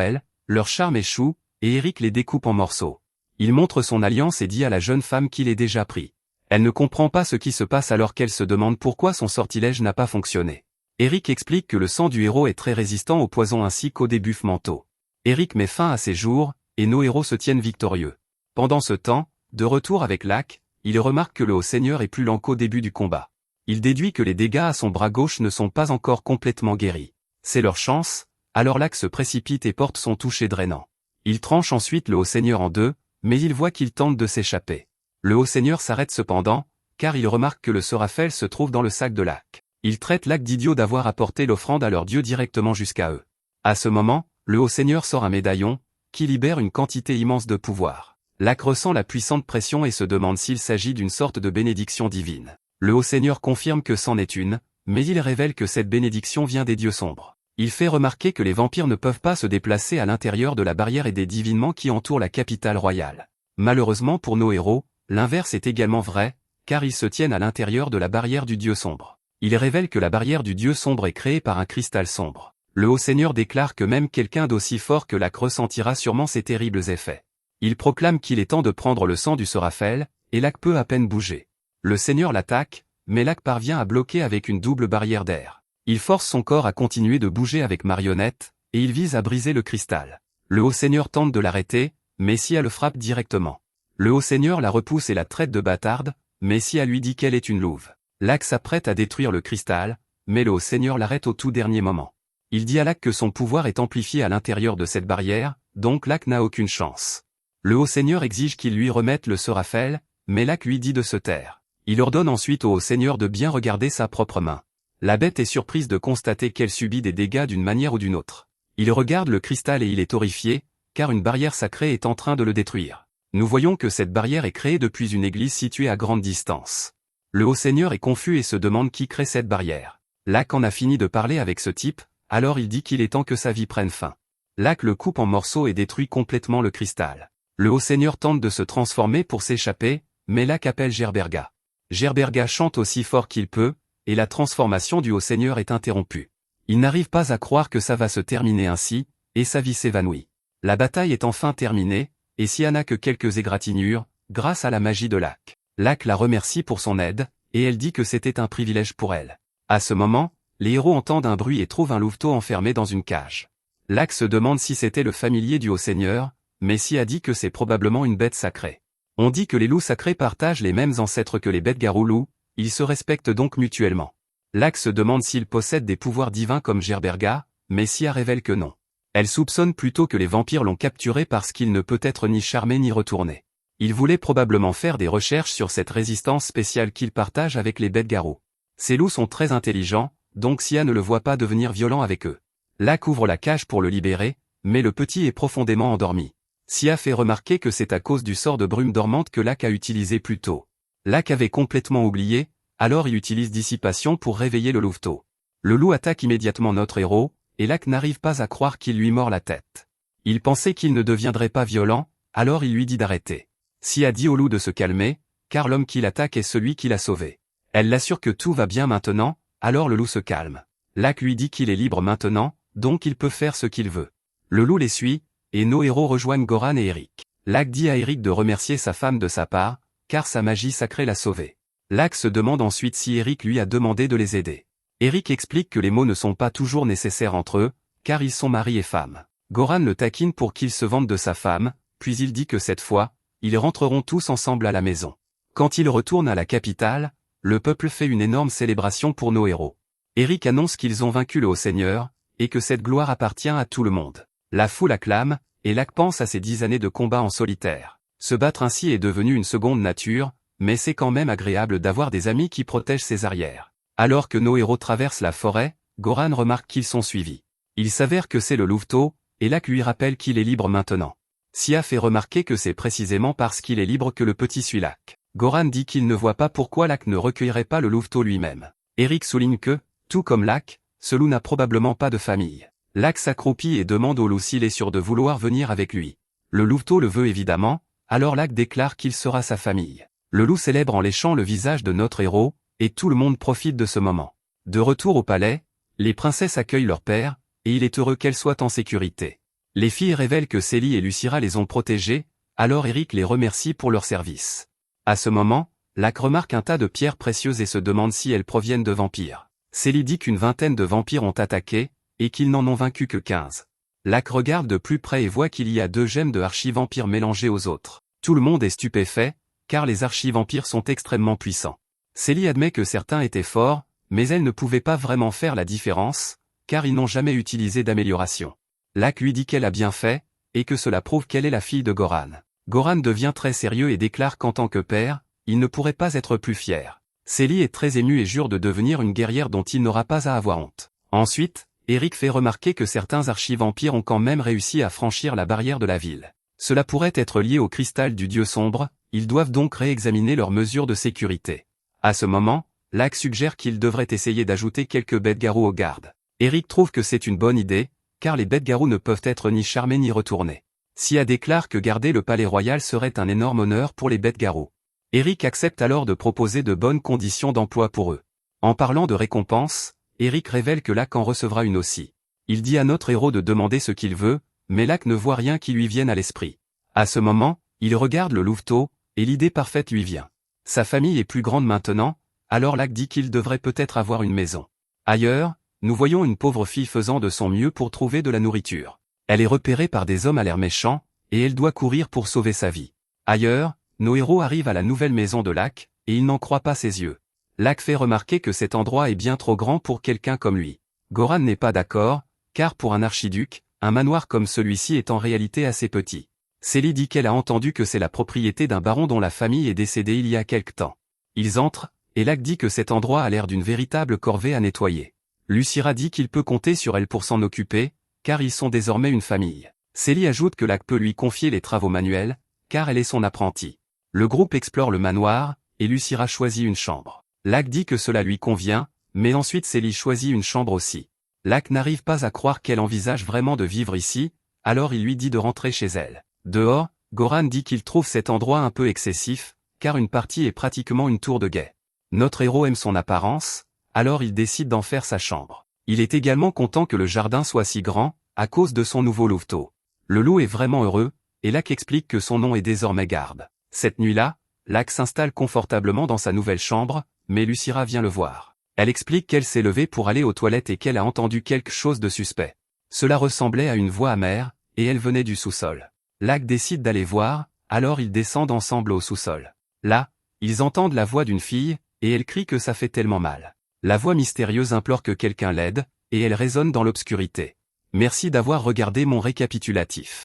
elles, leur charme échoue, et Eric les découpe en morceaux. Il montre son alliance et dit à la jeune femme qu'il est déjà pris. Elle ne comprend pas ce qui se passe alors qu'elle se demande pourquoi son sortilège n'a pas fonctionné. Eric explique que le sang du héros est très résistant au poison ainsi qu'aux débuffs mentaux. Eric met fin à ses jours, et nos héros se tiennent victorieux. Pendant ce temps, de retour avec Lac, il remarque que le Haut-Seigneur est plus lent qu'au début du combat. Il déduit que les dégâts à son bras gauche ne sont pas encore complètement guéris. C'est leur chance, alors Lac se précipite et porte son toucher drainant. Il tranche ensuite le Haut-Seigneur en deux, mais il voit qu'il tente de s'échapper. Le Haut-Seigneur s'arrête cependant, car il remarque que le Sorafel se trouve dans le sac de Lac. Il traite Lac d'idiot d'avoir apporté l'offrande à leur dieu directement jusqu'à eux. À ce moment, le Haut-Seigneur sort un médaillon, qui libère une quantité immense de pouvoir. Lac ressent la puissante pression et se demande s'il s'agit d'une sorte de bénédiction divine. Le Haut-Seigneur confirme que c'en est une, mais il révèle que cette bénédiction vient des dieux sombres. Il fait remarquer que les vampires ne peuvent pas se déplacer à l'intérieur de la barrière et des divinements qui entourent la capitale royale. Malheureusement pour nos héros, l'inverse est également vrai, car ils se tiennent à l'intérieur de la barrière du dieu sombre. Il révèle que la barrière du dieu sombre est créée par un cristal sombre. Le Haut-Seigneur déclare que même quelqu'un d'aussi fort que Lac ressentira sûrement ces terribles effets. Il proclame qu'il est temps de prendre le sang du Sorafel, et Lac peut à peine bouger. Le Seigneur l'attaque, mais Lac parvient à bloquer avec une double barrière d'air. Il force son corps à continuer de bouger avec Marionnette, et il vise à briser le cristal. Le Haut-Seigneur tente de l'arrêter, mais Sia le frappe directement. Le Haut-Seigneur la repousse et la traite de bâtarde, mais Sia lui dit qu'elle est une louve. Lac s'apprête à détruire le cristal, mais le Haut-Seigneur l'arrête au tout dernier moment. Il dit à Lac que son pouvoir est amplifié à l'intérieur de cette barrière, donc Lac n'a aucune chance. Le Haut-Seigneur exige qu'il lui remette le Sorafel, mais Lac lui dit de se taire. Il ordonne ensuite au Haut-Seigneur de bien regarder sa propre main. La bête est surprise de constater qu'elle subit des dégâts d'une manière ou d'une autre. Il regarde le cristal et il est horrifié, car une barrière sacrée est en train de le détruire. Nous voyons que cette barrière est créée depuis une église située à grande distance. Le Haut-Seigneur est confus et se demande qui crée cette barrière. Lac en a fini de parler avec ce type, alors il dit qu'il est temps que sa vie prenne fin. Lac le coupe en morceaux et détruit complètement le cristal. Le Haut-Seigneur tente de se transformer pour s'échapper, mais Lac appelle Gerberga. Gerberga chante aussi fort qu'il peut, et la transformation du Haut-Seigneur est interrompue. Il n'arrive pas à croire que ça va se terminer ainsi, et sa vie s'évanouit. La bataille est enfin terminée, et Sia n'a que quelques égratignures, grâce à la magie de Lac. Lac la remercie pour son aide, et elle dit que c'était un privilège pour elle. À ce moment, les héros entendent un bruit et trouvent un louveteau enfermé dans une cage. Lac se demande si c'était le familier du Haut-Seigneur, mais Sia dit que c'est probablement une bête sacrée. On dit que les loups sacrés partagent les mêmes ancêtres que les bêtes-garous-loups, ils se respectent donc mutuellement. Lac se demande s'ils possèdent des pouvoirs divins comme Gerberga, mais Sia révèle que non. Elle soupçonne plutôt que les vampires l'ont capturé parce qu'il ne peut être ni charmé ni retourné. Il voulait probablement faire des recherches sur cette résistance spéciale qu'il partage avec les bêtes-garous. Ces loups sont très intelligents, donc Sia ne le voit pas devenir violent avec eux. Lac ouvre la cage pour le libérer, mais le petit est profondément endormi. Sia fait remarquer que c'est à cause du sort de brume dormante que Lac a utilisé plus tôt. Lac avait complètement oublié, alors il utilise dissipation pour réveiller le louveteau. Le loup attaque immédiatement notre héros, et Lac n'arrive pas à croire qu'il lui mord la tête. Il pensait qu'il ne deviendrait pas violent, alors il lui dit d'arrêter. Sia dit au loup de se calmer, car l'homme qui l'attaque est celui qui l'a sauvé. Elle l'assure que tout va bien maintenant, alors le loup se calme. Lac lui dit qu'il est libre maintenant, donc il peut faire ce qu'il veut. Le loup les suit, et nos héros rejoignent Goran et Eric. Lac dit à Eric de remercier sa femme de sa part, car sa magie sacrée l'a sauvé. Lac se demande ensuite si Eric lui a demandé de les aider. Eric explique que les mots ne sont pas toujours nécessaires entre eux, car ils sont mari et femme. Goran le taquine pour qu'il se vante de sa femme, puis il dit que cette fois, ils rentreront tous ensemble à la maison. Quand ils retournent à la capitale, le peuple fait une énorme célébration pour nos héros. Eric annonce qu'ils ont vaincu le Haut-Seigneur, et que cette gloire appartient à tout le monde. La foule acclame, et Lac pense à ses 10 années de combat en solitaire. Se battre ainsi est devenu une seconde nature, mais c'est quand même agréable d'avoir des amis qui protègent ses arrières. Alors que nos héros traversent la forêt, Goran remarque qu'ils sont suivis. Il s'avère que c'est le louveteau, et Lac lui rappelle qu'il est libre maintenant. Sia fait remarquer que c'est précisément parce qu'il est libre que le petit suit Lac. Goran dit qu'il ne voit pas pourquoi Lac ne recueillerait pas le louveteau lui-même. Eric souligne que, tout comme Lac, ce loup n'a probablement pas de famille. Lac s'accroupit et demande au loup s'il est sûr de vouloir venir avec lui. Le louveteau le veut évidemment, alors Lac déclare qu'il sera sa famille. Le loup célèbre en léchant le visage de notre héros, et tout le monde profite de ce moment. De retour au palais, les princesses accueillent leur père, et il est heureux qu'elles soient en sécurité. Les filles révèlent que Célie et Lucira les ont protégées, alors Eric les remercie pour leur service. À ce moment, Lac remarque un tas de pierres précieuses et se demande si elles proviennent de vampires. Célie dit qu'une vingtaine de vampires ont attaqué, et qu'ils n'en ont vaincu que 15. Lac regarde de plus près et voit qu'il y a 2 gemmes de archi-vampires mélangées aux autres. Tout le monde est stupéfait, car les archi-vampires sont extrêmement puissants. Célie admet que certains étaient forts, mais elle ne pouvait pas vraiment faire la différence, car ils n'ont jamais utilisé d'amélioration. Lac lui dit qu'elle a bien fait, et que cela prouve qu'elle est la fille de Goran. Goran devient très sérieux et déclare qu'en tant que père, il ne pourrait pas être plus fier. Célie est très émue et jure de devenir une guerrière dont il n'aura pas à avoir honte. Ensuite, Eric fait remarquer que certains archi-vampires ont quand même réussi à franchir la barrière de la ville. Cela pourrait être lié au cristal du dieu sombre, ils doivent donc réexaminer leurs mesures de sécurité. À ce moment, Lac suggère qu'ils devraient essayer d'ajouter quelques bêtes-garous aux gardes. Eric trouve que c'est une bonne idée, car les bêtes-garous ne peuvent être ni charmés ni retournés. Sia déclare que garder le palais royal serait un énorme honneur pour les bêtes-garous. Eric accepte alors de proposer de bonnes conditions d'emploi pour eux. En parlant de récompense, Eric révèle que Lac en recevra une aussi. Il dit à notre héros de demander ce qu'il veut, mais Lac ne voit rien qui lui vienne à l'esprit. À ce moment, il regarde le louveteau, et l'idée parfaite lui vient. Sa famille est plus grande maintenant, alors Lac dit qu'il devrait peut-être avoir une maison. Ailleurs, nous voyons une pauvre fille faisant de son mieux pour trouver de la nourriture. Elle est repérée par des hommes à l'air méchants, et elle doit courir pour sauver sa vie. Ailleurs, nos héros arrivent à la nouvelle maison de Lac, et il n'en croit pas ses yeux. Lac fait remarquer que cet endroit est bien trop grand pour quelqu'un comme lui. Goran n'est pas d'accord, car pour un archiduc, un manoir comme celui-ci est en réalité assez petit. Célie dit qu'elle a entendu que c'est la propriété d'un baron dont la famille est décédée il y a quelque temps. Ils entrent, et Lac dit que cet endroit a l'air d'une véritable corvée à nettoyer. Lucira dit qu'il peut compter sur elle pour s'en occuper, car ils sont désormais une famille. Célie ajoute que Lac peut lui confier les travaux manuels, car elle est son apprentie. Le groupe explore le manoir, et Lucira choisit une chambre. Lac dit que cela lui convient, mais ensuite Célie choisit une chambre aussi. Lac n'arrive pas à croire qu'elle envisage vraiment de vivre ici, alors il lui dit de rentrer chez elle. Dehors, Goran dit qu'il trouve cet endroit un peu excessif, car une partie est pratiquement une tour de guet. Notre héros aime son apparence, alors il décide d'en faire sa chambre. Il est également content que le jardin soit si grand, à cause de son nouveau louveteau. Le loup est vraiment heureux, et Lac explique que son nom est désormais Garde. Cette nuit-là, Lac s'installe confortablement dans sa nouvelle chambre, mais Lucira vient le voir. Elle explique qu'elle s'est levée pour aller aux toilettes et qu'elle a entendu quelque chose de suspect. Cela ressemblait à une voix amère, et elle venait du sous-sol. Lac décide d'aller voir, alors ils descendent ensemble au sous-sol. Là, ils entendent la voix d'une fille, et elle crie que ça fait tellement mal. La voix mystérieuse implore que quelqu'un l'aide, et elle résonne dans l'obscurité. Merci d'avoir regardé mon récapitulatif.